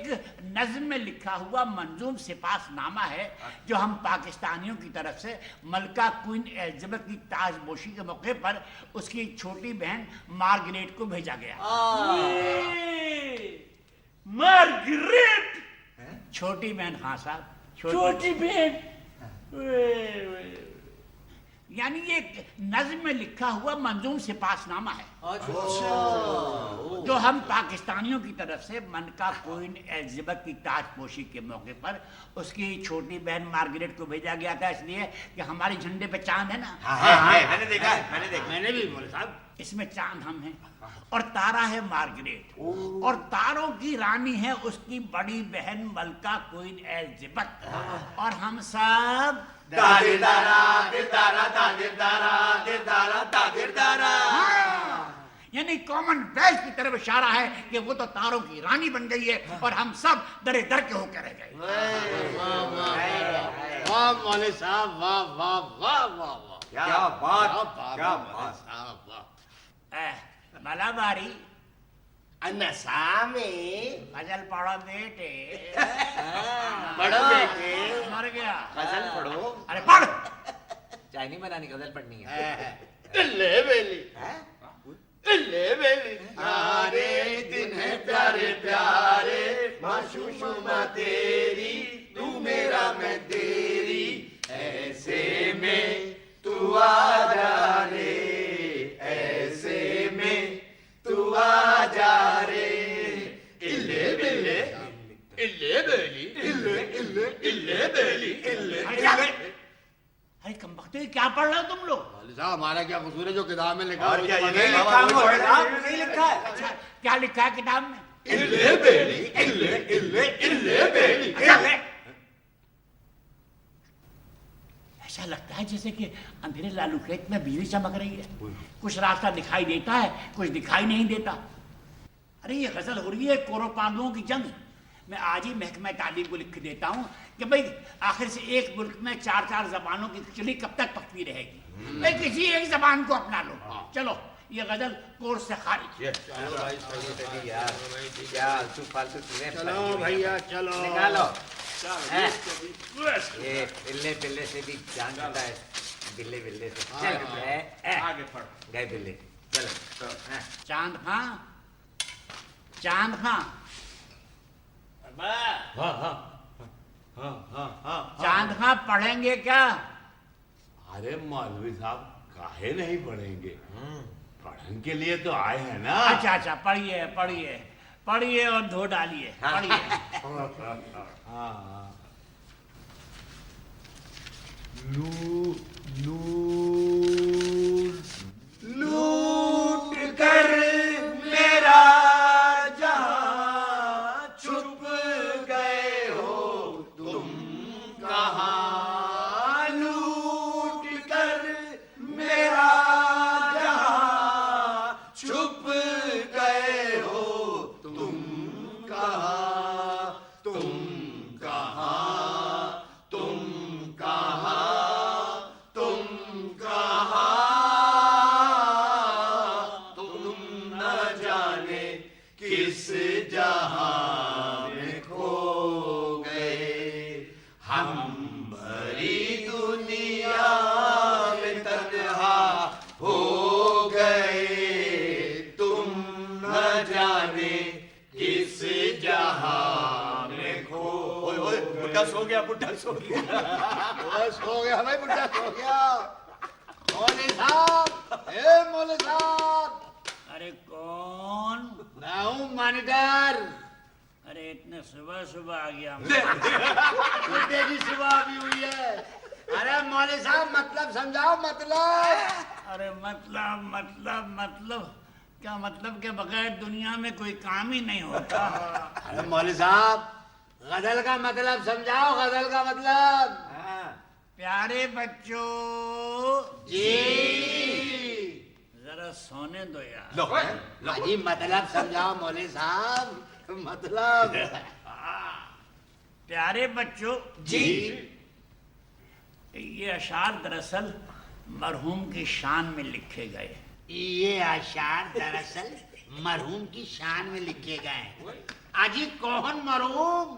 नज्म में लिखा हुआ मंजूम सिपासनामा है जो हम पाकिस्तानियों की तरफ से मलका क्वीन एलिजाबेथ की ताजपोशी के मौके पर उसकी छोटी बहन मार्गरेट को भेजा गया। मार्गरेट छोटी बहन, हाँ साहब, छोटी बहन। यानी ये नज्म में लिखा हुआ मंजूम सिपासनामा है जो हम पाकिस्तानियों की तरफ से मलका क्वीन एलिजाबेथ की ताजपोशी के मौके पर उसकी छोटी बहन मार्गरेट को भेजा गया था, इसलिए कि हमारे झंडे पे चांद है ना। मैंने देखा मैंने भी मौलवी साहब। इसमें चांद हम हैं और तारा है मार्गरेट, और तारों की रानी है उसकी बड़ी बहन मलका क्वीन एलिजाबेथ, और हम सब दादिर दारा दिर दारा दादिर दारा दिर दारा दादिर दारा। यानी कॉमनवेल्थ की तरफ इशारा है कि वो तो तारों की रानी बन गई है और हम सब दरे दर के होकर रह गए। वाह मौलवी साहब, वाह वाह वाह वाह वाह, क्या बात, क्या मौलवी बात। साहब, वाह। मलाबारी नसामे गजल पढ़ो बेटे। बड़ो बेटे, मर गया। गजल पढ़ो। अरे पढ़। चाय नहीं बनानी, गजल पढ़नी है। इल्ले बेली, इल्ले बेली। सारे दिन है प्यारे प्यारे माशूमा तेरी, तू मेरा मैं तेरी, ऐसे में तू आ जा रे, ऐसे में तू आ जा रे। इल्ले बिल्ले इल्ले बेली इल्ले इल्ले इल्ले बेली इल्ले इल्ले। अरे कमबख्ते क्या पढ़ रहे हो तुम लोग? मौलवी साहब हमारा क्या कसूर है जो किताब में लिखा और है? क्या ये नहीं नहीं लिखा लिखा है, हुआ है? नहीं लिखा है। अच्छा, क्या लिखा है किताब में? इल्ले बेली इल्ले इल्ले इल्ले बेली इल्ले। ऐसा लगता है जैसे कि अंधेरे लालू खेत में बिजली चमक रही है, कुछ रास्ता दिखाई देता है, कुछ दिखाई नहीं देता। अरे ये गजल हो रही है कोरोपालुओं की जंग। मैं आज ही महकमा तालीम को लिख के देता हूँ कि भाई आखिर से एक मुल्क में 4-4 जबानों की खिचड़ी कब तक पकती रहेगी? भाई किसी एक जबान को अपना लो। चलो ये गजल कोर्स से खारिज। चलो भाई, सही यार, क्या आलतू फालतू चीजें चलो पढ़नी है। भैया चलो। निकालो। ये बिल्ले बिल्ले से भी जान छूटा है, बिल्ले बिल्ले से। चल आगे पढ़ गए बिल्ले। चलो चांद खां, चांद खां, चांद खां पढ़ेंगे क्या? अरे मौलवी साहब काहे नहीं पढ़ेंगे, पढ़ने के लिए तो आए हैं ना। अच्छा अच्छा, पढ़िए पढ़िए पढ़िए और धो डालिए पढ़िए लूट कर मेरा जहां छुप गए हो तुम कहाँ लूट कर मेरा जहां छुप गए हो तुम कहाँ तुम कहाँ तुम कहाँ तुम कहाँ तुम न जाने किस जहां में खो गए हम भरी दुनिया में तन्हा हो गए तुम न जाने किस जहां में खो ओए बुढ़ा सो गया बुढ़ा सो गया सो गया भाई, बुढ़ा सो गया। मौलवी साहब, ए मौलवी साहब। अरे कौन? मैं हूँ मॉनिटर। अरे इतने सुबह सुबह आ गया बुड्ढे की सुबह भी हुई है। अरे मौलवी साहब मतलब समझाओ मतलब। अरे मतलब क्या मतलब के बगैर दुनिया में कोई काम ही नहीं होता। अरे मौलवी साहब गजल का मतलब समझाओ, गजल का मतलब। प्यारे बच्चों जी जरा सोने दो यार। हाजी मतलब समझाओ मौलवी साहब, मतलब। प्यारे बच्चों जी ये अशार दरअसल मरहूम की शान में लिखे गए। ये अशार दरअसल मरहूम की शान में लिखे गए। आजी कौन मरहूम?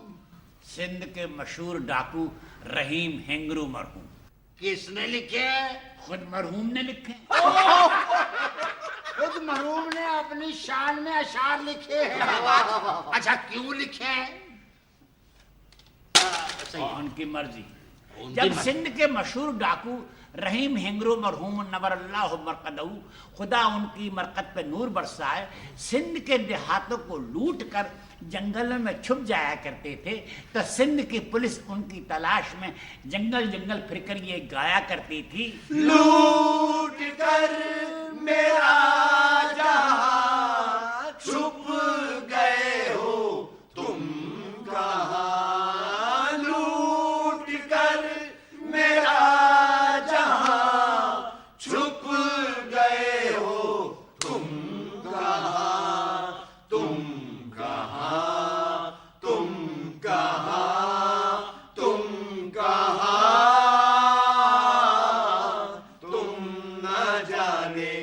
सिंध के मशहूर डाकू रहीम हेंगरू मरहूम। किसने लिखे? खुद मरहूम ने लिखे। खुद मरहूम ने अपनी शान में अशार लिखे हैं। अच्छा क्यों लिखे? उनकी मर्जी। जब सिंध के मशहूर डाकू रहीम हेंगरू मरहूम नवरल्लाहु मरकदहू खुदा उनकी मरकत पे नूर बरसाए सिंध के देहातों को लूट कर जंगलों में छुप जाया करते थे, तो सिंध की पुलिस उनकी तलाश में जंगल जंगल फिरकर ये गाया करती थी। लूट कर मेरा जहां छुप गए हो तुम कहाँ लूट कर मेरा जहां छुप गए हो तुम कहाँ तुम कहाँ तुम कहाँ तुम कहाँ तुम न जाने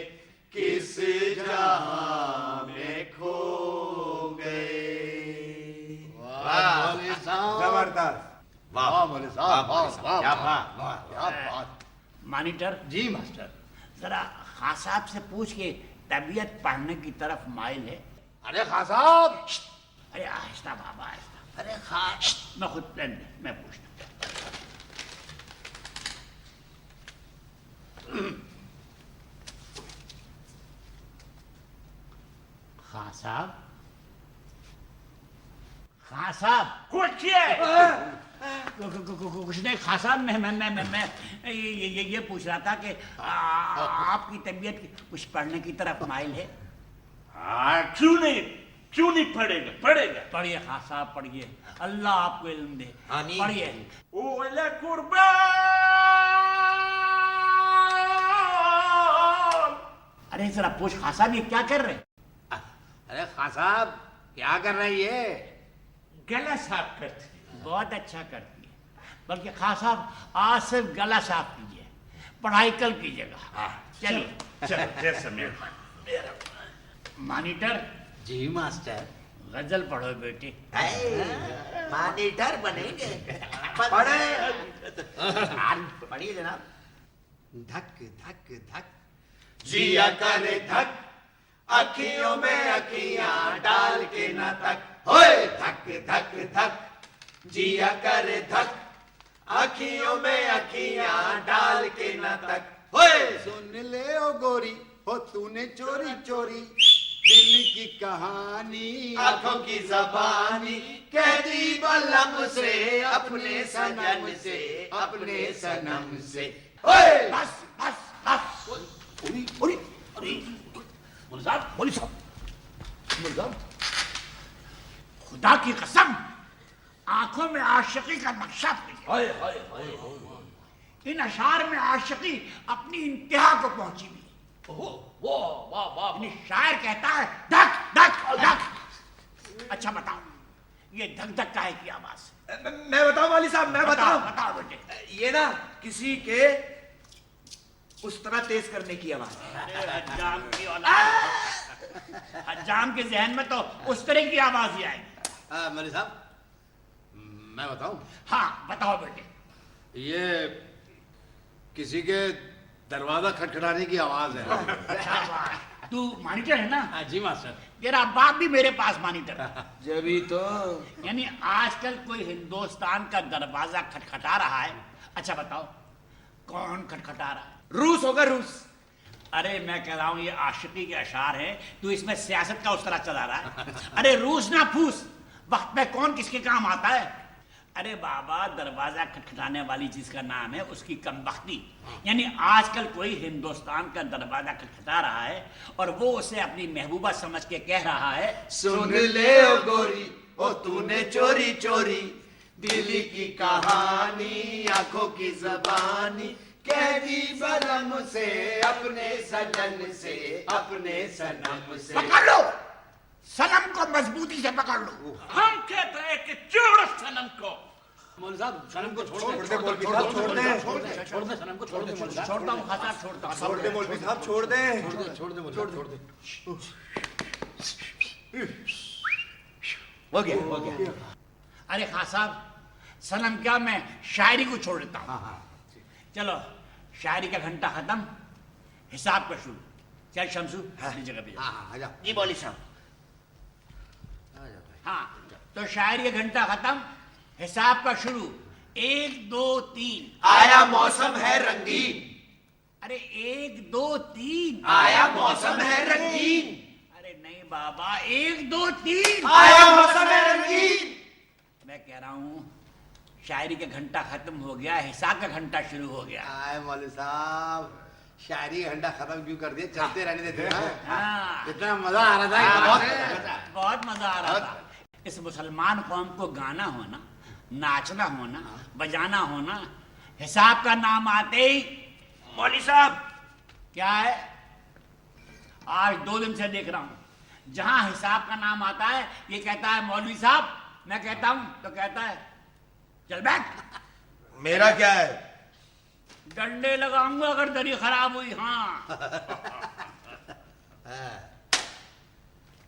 किस जहां में खो गए। मौलवी साहब जबरदस्त। वाह मौलवी साहब, वाह वाह क्या वाह बात, वाह, क्या बात। मॉनिटर जी मास्टर। जरा खां साहब से पूछ के तबीयत पढ़ने की तरफ माइल है। अरे खां साहब। अरे आहिस्ता बाबा आहिस्ता। अरे खां मैं खुद मैं पूछता। खां साहब, खां साहब कुछ है कुछ नहीं खां साहब। मैं ये पूछ रहा था कि आपकी तबीयत कुछ पढ़ने की तरफ माइल है। हाँ क्यों नहीं पढ़ेगा पढ़िए खां साहब पढ़िए, अल्लाह आपको इल्म दे। आमीन। पढ़िए। ओला कुर्बान। अरे जरा पूछ खां साहब ये क्या कर रहे हैं? अरे खां साहब क्या कर रही है? गला साफ करती बहुत अच्छा करती है, बल्कि खां साहब आज सिर्फ गला साफ कीजिए, पढ़ाई कल कीजिएगा। चलिए चलो जैसा मेरा मॉनिटर जी मास्टर। गजल पढ़ो बेटी। मॉनिटर बनेंगे। पढ़िए जनाब। धक धक धक जिया करे धक अखियों में अखियां डाल के न तक होए धक धक धक जिया करे धक अखियों में अखियां डाल के न तक होए सुन ले ओ गोरी हो तूने चोरी चोरी دل کی کہانی آنکھوں کی زبانی کہتی بلم سے اپنے سنم سے اپنے سنم سے بس بس بس مولوی صاحب خدا کی قسم آنکھوں میں عاشقی کا نقشہ پڑ گیا. ان اشعار میں عاشقی اپنی انتہا کو پہنچی ہوئی. یعنی شاعر کہتا ہے دھک دھک دھک. اچھا بتاؤ یہ دھک دھک کاہے کی آواز؟ میں بتاؤں والی صاحب میں بتاؤں بتاؤ بیٹے. یہ نا کسی کے اس طرح تیز کرنے کی آواز ہے. حجام کی اولاد, حجام کے ذہن میں تو اس طرح کی آواز ہی آئے گی. مولوی صاحب میں بتاؤں ہاں بتاؤ بیٹے. یہ کسی کے دروازہ کھٹکھٹانے کی آواز ہے. تو مانیٹر ہے نا؟ جی ماسٹر. تیرا باپ بھی میرے پاس مانیٹر ہے. جبھی تو یعنی آج کل کوئی ہندوستان کا دروازہ کھٹکھٹا رہا ہے. اچھا بتاؤ کون کھٹکھٹا رہا ہے؟ روس ہوگا روس. ارے میں کہہ رہا ہوں یہ عاشقی کے اشعار ہیں, تو اس میں سیاست کا اس طرح چلا رہا ہے. ارے روس نہ پھوس, وقت میں کون کس کے کام آتا ہے. ارے بابا دروازہ کھٹکھٹانے والی چیز کا نام ہے اس کی کم بختی. یعنی آج کل کوئی ہندوستان کا دروازہ کھٹکھٹا رہا ہے اور وہ اسے اپنی محبوبہ سمجھ کے کہہ رہا ہے سن لے او گوری او تو نے چوری چوری دل کی کہانی آنکھوں کی زبانی کہتی بلم سے اپنے سجن سے اپنے سنم سے. پکڑ لو سنم کو, مضبوطی سے پکڑ لو. ہم کہتے ہیں کہ چھوڑو سنم کو. مولوی صاحب سنم کو چھوڑ چھوڑ دے مولوی صاحب, چھوڑ دے. چھوڑ دے سنم کو چھوڑ دے مولوی صاحب. چھوڑتا ہوں خاصا چھوڑتا ہوں. چھوڑ دے مولوی صاحب, چھوڑ دے. چھوڑ دے مولوی صاحب چھوڑ دے. ہو گیا. ارے خان صاحب سنم کیا, میں شاعری کو چھوڑ دیتا ہوں. چلو شاعری کا گھنٹہ ختم, حساب کا شروع. چل شمسو اپنی جگہ پہ جا. جی مولوی صاحب. ہاں تو شاعری کا گھنٹہ ختم, حساب کا شروع. 1 2 3 آیا موسم ہے رنگین. ارے 1 2 3 آیا موسم ہے رنگین. ارے نہیں بابا 1 2 3 آیا موسم ہے رنگین. میں کہہ رہا ہوں شاعری کا گھنٹہ ختم ہو گیا, حساب کا گھنٹہ شروع ہو گیا. آئے مولوی صاحب شاعری کا گھنٹہ ختم کیوں کر دیا, چلتے رہنے دیتے نا. ہاں کتنا مزہ آ رہا تھا. بہت مزہ آ رہا تھا. اس مسلمان قوم کو گانا ہونا, ناچنا ہونا, بجانا ہونا, حساب کا نام آتے ہی مولوی صاحب کیا ہے. آج 2 دن سے دیکھ رہا ہوں جہاں حساب کا نام آتا ہے یہ کہتا ہے مولوی صاحب. میں کہتا ہوں تو کہتا ہے چل بیٹھ. میرا کیا ہے؟ ڈنڈے لگاؤں گا اگر دری خراب ہوئی. ہاں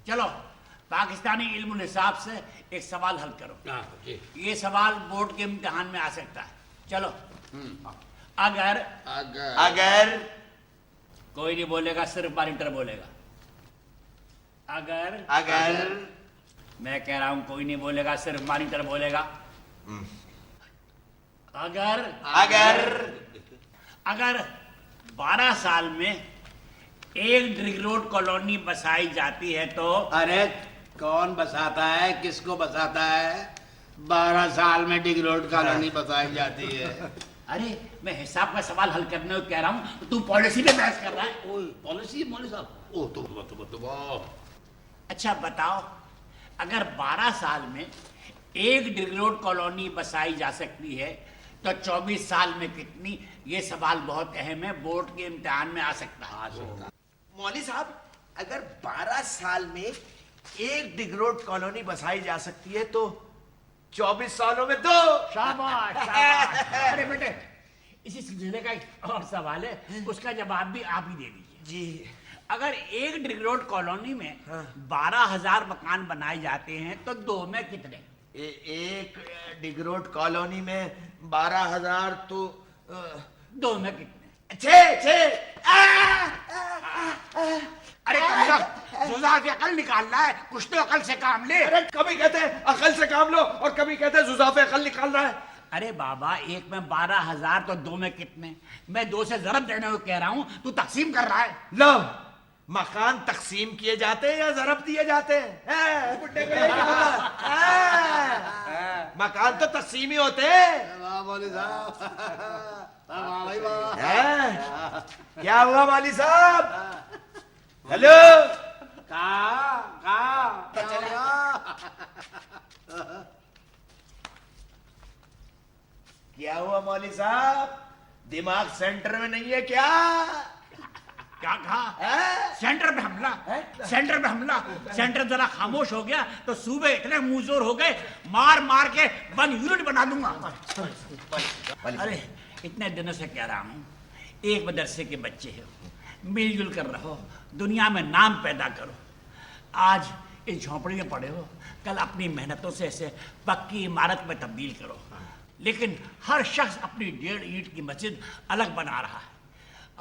چلو پاکستانی علم الحساب سے ایک سوال حل کرو. یہ سوال بورڈ کے امتحان میں آ سکتا ہے. چلو اگر اگر کوئی نہیں بولے گا, صرف مانیٹر بولے گا. اگر میں کہہ رہا ہوں کوئی نہیں بولے گا, صرف مانیٹر بولے گا. اگر اگر اگر 12 سال میں 1 ڈرگ روڈ کالونی بسائی جاتی ہے تو ارے کون بساتا ہے, کس کو بساتا ہے؟ 12 سال میں ڈگ روڈ کالونی بسائی جاتی ہے. ارے میں حساب کا سوال حل کرنے کو کہہ رہا ہوں, تو پالیسی پہ بحث کر رہا ہے. پالیسی مولوی صاحب او تو اچھا بتاؤ اگر 12 سال میں 1 ڈرگ روڈ کالونی بسائی جا سکتی ہے تو 24 سال میں کتنی؟ یہ سوال بہت اہم ہے, بورڈ کے امتحان میں آ سکتا ہے. مولوی صاحب اگر 12 سال میں 1 ڈگ روڈ کالونی بسائی جا سکتی ہے تو 24 سالوں میں 2. شاباش شاباش. ارے بیٹے اسی سلسلے کا ایک اور سوال ہے, اس کا جواب بھی آپ ہی دے دیجیے. جی اگر 1 ڈرگ روڈ کالونی میں 12,000 مکان بنائے جاتے ہیں تو 2 میں کتنے؟ 1 ڈگ روڈ کالونی میں 12,000 تو 2 میں کتنے؟ 6. ارے زوزہ سے عقل نکالنا ہے, کچھ تو عقل سے کام لے. ارے کبھی کہتے ہیں عقل سے کام لو اور کبھی کہتے ہیں زوزہ سے عقل نکالنا ہے. ارے بابا 1 میں 12,000 تو 2 میں کتنے؟ میں 2 سے ضرب دینے کو کہہ رہا ہوں, تو تقسیم کر رہا ہے. لو مکان تقسیم کیے جاتے ہیں یا ضرب دیے جاتے ہیں؟ بڈھے کو یہی بولا۔ مکان تو تقسیم ہی ہوتے ہیں۔ واہ مولوی صاحب، واہ بھائی واہ۔ کیا ہوا والی صاحب؟ ہلو، کیا ہوا مولوی صاحب؟ دماغ سینٹر میں نہیں ہے کیا؟ کیا کہا؟ سینٹر پہ حملہ، سینٹر پہ حملہ۔ سینٹر ذرا خاموش ہو گیا تو صوبے اتنے موزور ہو گئے، مار مار کے 1 یونٹ بنا دوں گا۔ ارے اتنے دنوں سے کہہ رہا ہوں، ایک مدرسے کے بچے ہو، مل جل کر رہو، دنیا میں نام پیدا کرو۔ آج اس جھونپڑی میں پڑے ہو، کل اپنی محنتوں سے اسے پکی عمارت میں تبدیل کرو۔ لیکن ہر شخص اپنی 1.5 اینٹ کی مسجد الگ بنا رہا ہے۔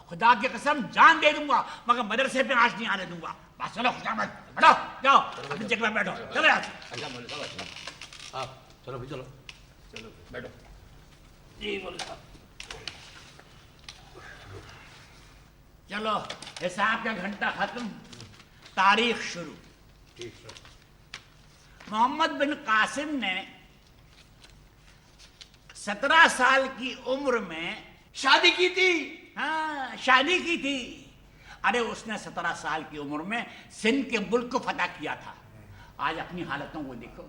خدا کی قسم جان دے دوں گا مگر مدرسے پہ آنچ نہیں آنے دوں گا۔ بس چلو خوشامد، بیٹھو، جاؤ اپنی جگہ میں بیٹھو، چلو یار۔ چلو بھی چلو۔ چلو بیٹھو جی بولے صاحب۔ چلو حساب کا گھنٹہ ختم، تاریخ شروع۔ محمد بن قاسم نے 17 سال کی عمر میں شادی کی تھی۔ ہاں شادی کی تھی۔ ارے اس نے 17 سال کی عمر میں سندھ کے ملک کو فتح کیا تھا۔ آج اپنی حالتوں کو دیکھو،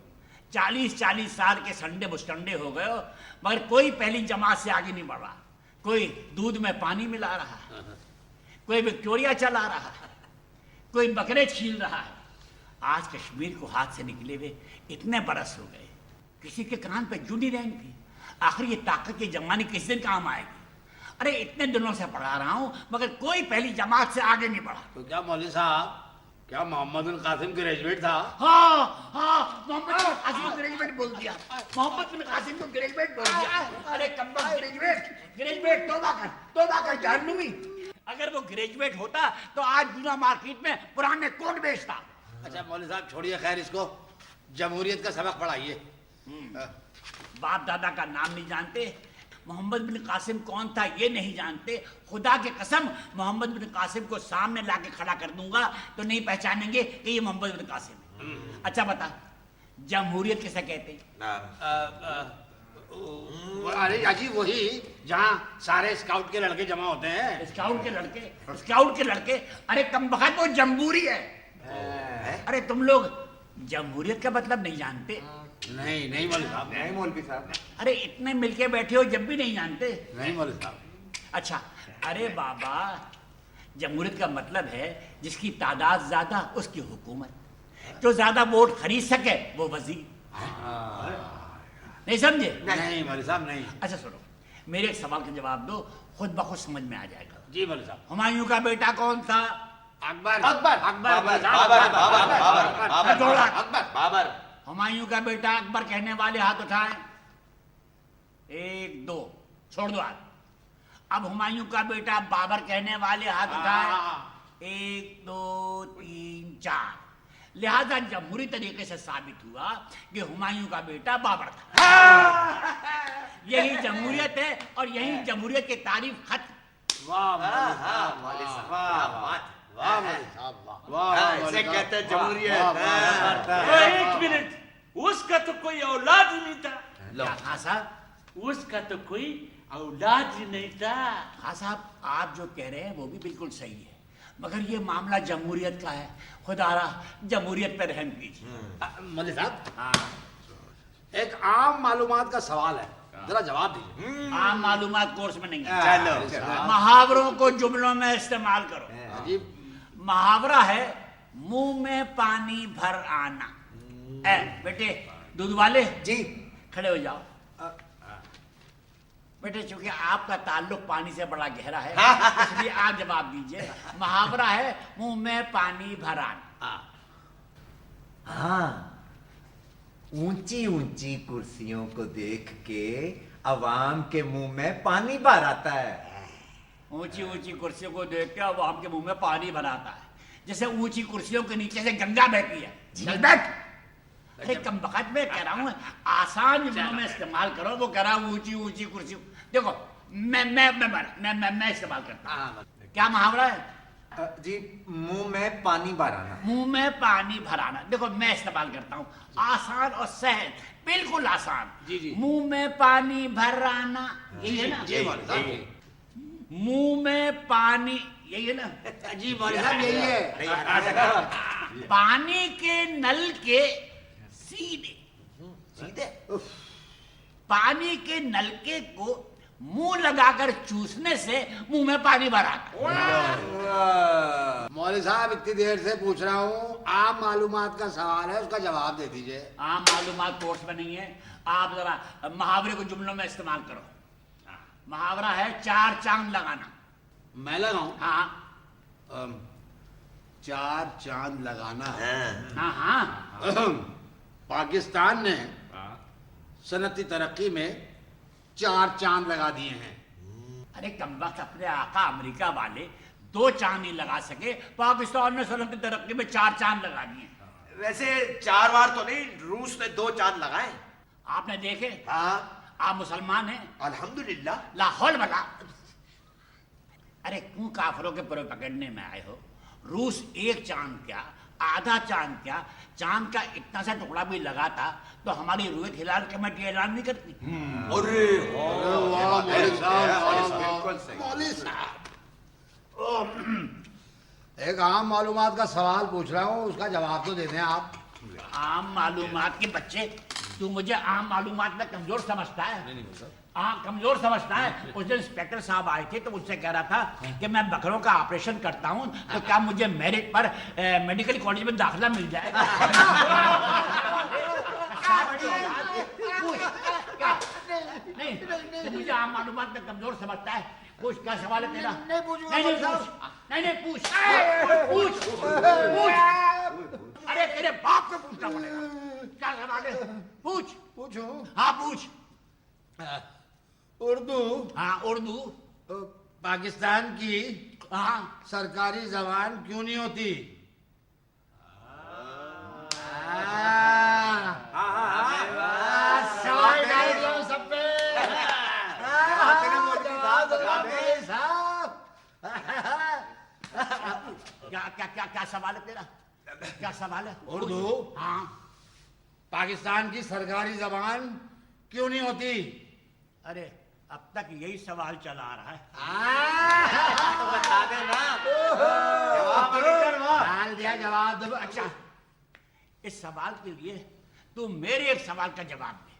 40 سال کے سنڈے مسٹنڈے ہو گئے ہو مگر کوئی پہلی جماعت سے آگے نہیں بڑھ رہا۔ کوئی دودھ میں پانی ملا رہا ہے، کوئی وکٹوریا چلا رہا ہے، کوئی بکرے چھیل رہا ہے۔ آج کشمیر کو ہاتھ سے نکلے ہوئے اتنے برس ہو گئے، کسی کے کان پہ جوں نہیں رہیں گی۔ آخر یہ طاقت کی جمانی کس دن کام آئے گی؟ ارے اتنے دنوں سے پڑھا رہا ہوں مگر کوئی پہلی جماعت سے آگے نہیں بڑھا۔ تو کیا مولوی صاحب، کیا محمد بن قاسم گریجویٹ تھا؟ ہاں محمد بن قاسم کو گریجویٹ بول دیا، محمد بن قاسم کو گریجویٹ بول دیا۔ ارے کمبا گریجویٹ توبہ کر جہنمی۔ اگر وہ گریجویٹ ہوتا تو آج جونا مارکیٹ میں پرانے کوٹ بیچتا۔ اچھا مولوی صاحب چھوڑیے، خیر اس کو جمہوریت کا سبق پڑھائیے۔ باپ دادا کا نام نہیں جانتے، محمد بن قاسم کون تھا یہ نہیں جانتے۔ خدا کی قسم محمد بن قاسم کو سامنے لا کے کھڑا کر دوں گا تو نہیں پہچانیں گے کہ یہ محمد بن قاسم ہے۔ اچھا بتا، جمہوریت کسے کہتے ہیں؟ ارے جی وہی جہاں سارے اسکاؤٹ کے لڑکے جمع ہوتے ہیں۔ اسکاؤٹ کے لڑکے؟ ارے کم بخت وہ جمہوری ہے۔ ارے تم لوگ جمہوریت کا مطلب نہیں جانتے؟ نہیں مولوی صاحب، نہیں مولوی صاحب، ارے اتنے مل کے بیٹھے ہو جب بھی نہیں جانتے؟ نہیں مولوی صاحب۔ اچھا ارے بابا، جمہوریت کا مطلب ہے جس کی تعداد زیادہ اس کی حکومت، جو زیادہ ووٹ خرید سکے وہ وزیر۔ نہیں سمجھے؟ نہیں مولوی صاحب نہیں۔ اچھا سنو، میرے ایک سوال کا جواب دو، خود بخود سمجھ میں آ جائے گا۔ جی مولوی صاحب۔ ہمایوں کا بیٹا کون تھا؟ اکبر۔ بابر۔ ہمایوں کا بیٹا اکبر کہنے والے ہاتھ اٹھائیں۔ 1 2 چھوڑ دو ہاتھ۔ اب ہمایوں کا بیٹا بابر کہنے والے ہاتھ اٹھائیں۔ 1 2 3 4۔ لہذا جمہوری طریقے سے ثابت ہوا کہ ہمایوں کا بیٹا بابر تھا۔ یہی جمہوریت ہے اور یہی جمہوریت کی تعریف ختم۔ واہ مولوی صاحب، واہ مولوی صاحب، واہ ایسے کہتے ہیں جمہوریت۔ ایک منٹ، اس کا تو کوئی اولاد ہی نہیں تھا۔ کیا خان صاحب؟ اس کا تو کوئی اولاد ہی نہیں تھا۔ خان صاحب آپ جو کہہ رہے ہیں وہ بھی بالکل صحیح ہے مگر یہ معاملہ جمہوریت کا ہے، خدا را جمہوریت پہ رحم کیجیے۔ مولوی صاحب ایک عام معلومات کا سوال ہے، ذرا جواب دیجیے۔ عام معلومات کورس میں نہیں ہے، چلو محاوروں کو جملوں میں استعمال کرو۔ عجیب۔ محاورہ ہے منہ میں پانی بھر آنا۔ اے بیٹے دودھ والے جی، کھڑے ہو جاؤ۔ بیٹے چونکہ آپ کا تعلق پانی سے بڑا گہرا ہے اس لیے آپ جواب دیجئے۔ محاورہ ہے منہ میں پانی بھر آنا۔ ہاں، اونچی اونچی کرسیوں کو دیکھ کے عوام کے منہ میں پانی بھر آتا ہے۔ اونچی اونچی کرسیوں کو دیکھ کے عوام کے منہ میں پانی بھر آتا ہے، جیسے اونچی کرسیوں کے نیچے سے گنگا بہتی ہے۔ چل بیٹھ۔ ارے کم بخت میں کہہ رہا ہوں آسان جملوں میں استعمال کرو۔ وہ کہہ رہا ہوں اونچی اونچی کرسیوں، دیکھو میں استعمال کرتا ہوں۔ کیا محاورہ ہے؟ जी मुंह में पानी भराना। मुंह में पानी भराना, देखो मैं इस्तेमाल करता हूँ, आसान और सहज, बिल्कुल आसान। जी, जी। मुंह में पानी भराना, यही है ना? जी मौलवी साहब। मुंह में पानी, यही है ना? जी मौलवी साहब यही है। पानी के नल के सीधे सीधे पानी के नलके को मुंह लगाकर चूसने से मुंह में पानी भरा। मौलवी साहब इतनी देर से पूछ रहा हूँ, आम मालूमात का सवाल है, उसका जवाब दे दीजिए। आम मालूमात कोर्स में नहीं है, आप जरा मुहावरे को जुमलों में इस्तेमाल करो। मुहावरा है 4 चांद लगाना। मैं लगाऊं? हाँ 4 चांद लगाना। हाँ हाँ पाकिस्तान ने सनती तरक्की में 4 चांद लगा दिए हैं। अरे कमबख्त, अपने आका अमेरिका वाले 2 चांद नहीं लगा सके, पाकिस्तान ने सनती तरक्की में 4 चांद लगा दिए। वैसे 4 बार तो नहीं, रूस ने 2 चांद लगाए। आपने देखे? हाँ आप मुसलमान हैं? अल्हम्दुलिल्लाह। लाहौल वाला। अरे क्यों काफरों के पुरे पकड़ने में आए हो? रूस 1 चांद क्या, आधा चांद क्या, चांद का इतना सा टुकड़ा भी लगा था तो हमारी रोहित हिलाल कमेटी ऐलान नहीं करती। अरे बिल्कुल सही। मौलवी साहब, एक आम मालूमात का सवाल पूछ रहा हूँ, उसका जवाब तो दे दें आप। आम मालूमात के बच्चे, तू मुझे आम मालूमात में कमजोर समझता है? हाँ कमजोर समझता है। उस दिन इंस्पेक्टर साहब आए थे तो मुझसे कह रहा था कि मैं बकरों का ऑपरेशन करता हूँ, तो क्या मुझे मेरिट पर मेडिकल कॉलेज में दाखिला मिल जाएगा? क्या? नहीं, तू मुझे आम मालूमात में कमजोर समझता है। पूछ, क्या सवाल है तेरा? नहीं पूछूंगा नहीं पूछ, पूछ पूछ। अरे तेरे बाप को पूछना पड़ेगा। क्या सवाल है? पूछ। पूछूं? हाँ पूछ। उर्दू हाँ उर्दू। पाकिस्तान की हाँ सरकारी जबान क्यों नहीं होती? सवाल डाल दिया हूं सब पे। जवाब दे साहब। क्या क्या क्या क्या सवाल है तेरा? क्या सवाल है? उर्दू हाँ पाकिस्तान की सरकारी जबान क्यों नहीं होती? अरे अब तक यही सवाल चला आ रहा है। तो बता देना। डाल दिया जवाब। दो। अच्छा, इस सवाल के लिए तू मेरे एक सवाल का जवाब दे।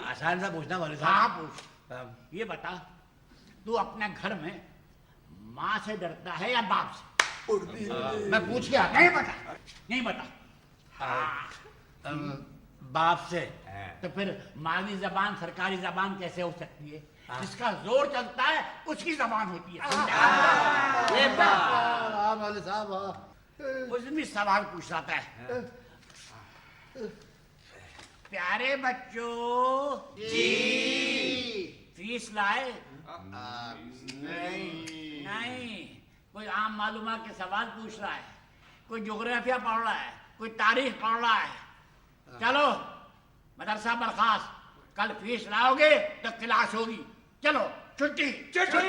आसान सा पूछना मौलवी हाँ साहब। पूछ। ये बता, तू अपने घर में माँ से डरता है या बाप से? मैं पूछ के आता नहीं बता, नहीं बता। बाप से। तो फिर माली जबान सरकारी जबान कैसे हो सकती है? जिसका जोर चलता है उसकी जबान होती है। ये बात। मौलवी साहब उसमें भी सवाल पूछ रहा था। प्यारे बच्चों जी, फीस लाए? नहीं, कोई आम मालूमात के सवाल पूछ रहा है, कोई ज्योग्राफिया पढ़ रहा है, कोई तारीख पढ़ रहा है। चलो मदरसा बर्खास्त, कल फीस लाओगे तो क्लास होगी। चलो छुट्टी। छुट्टी।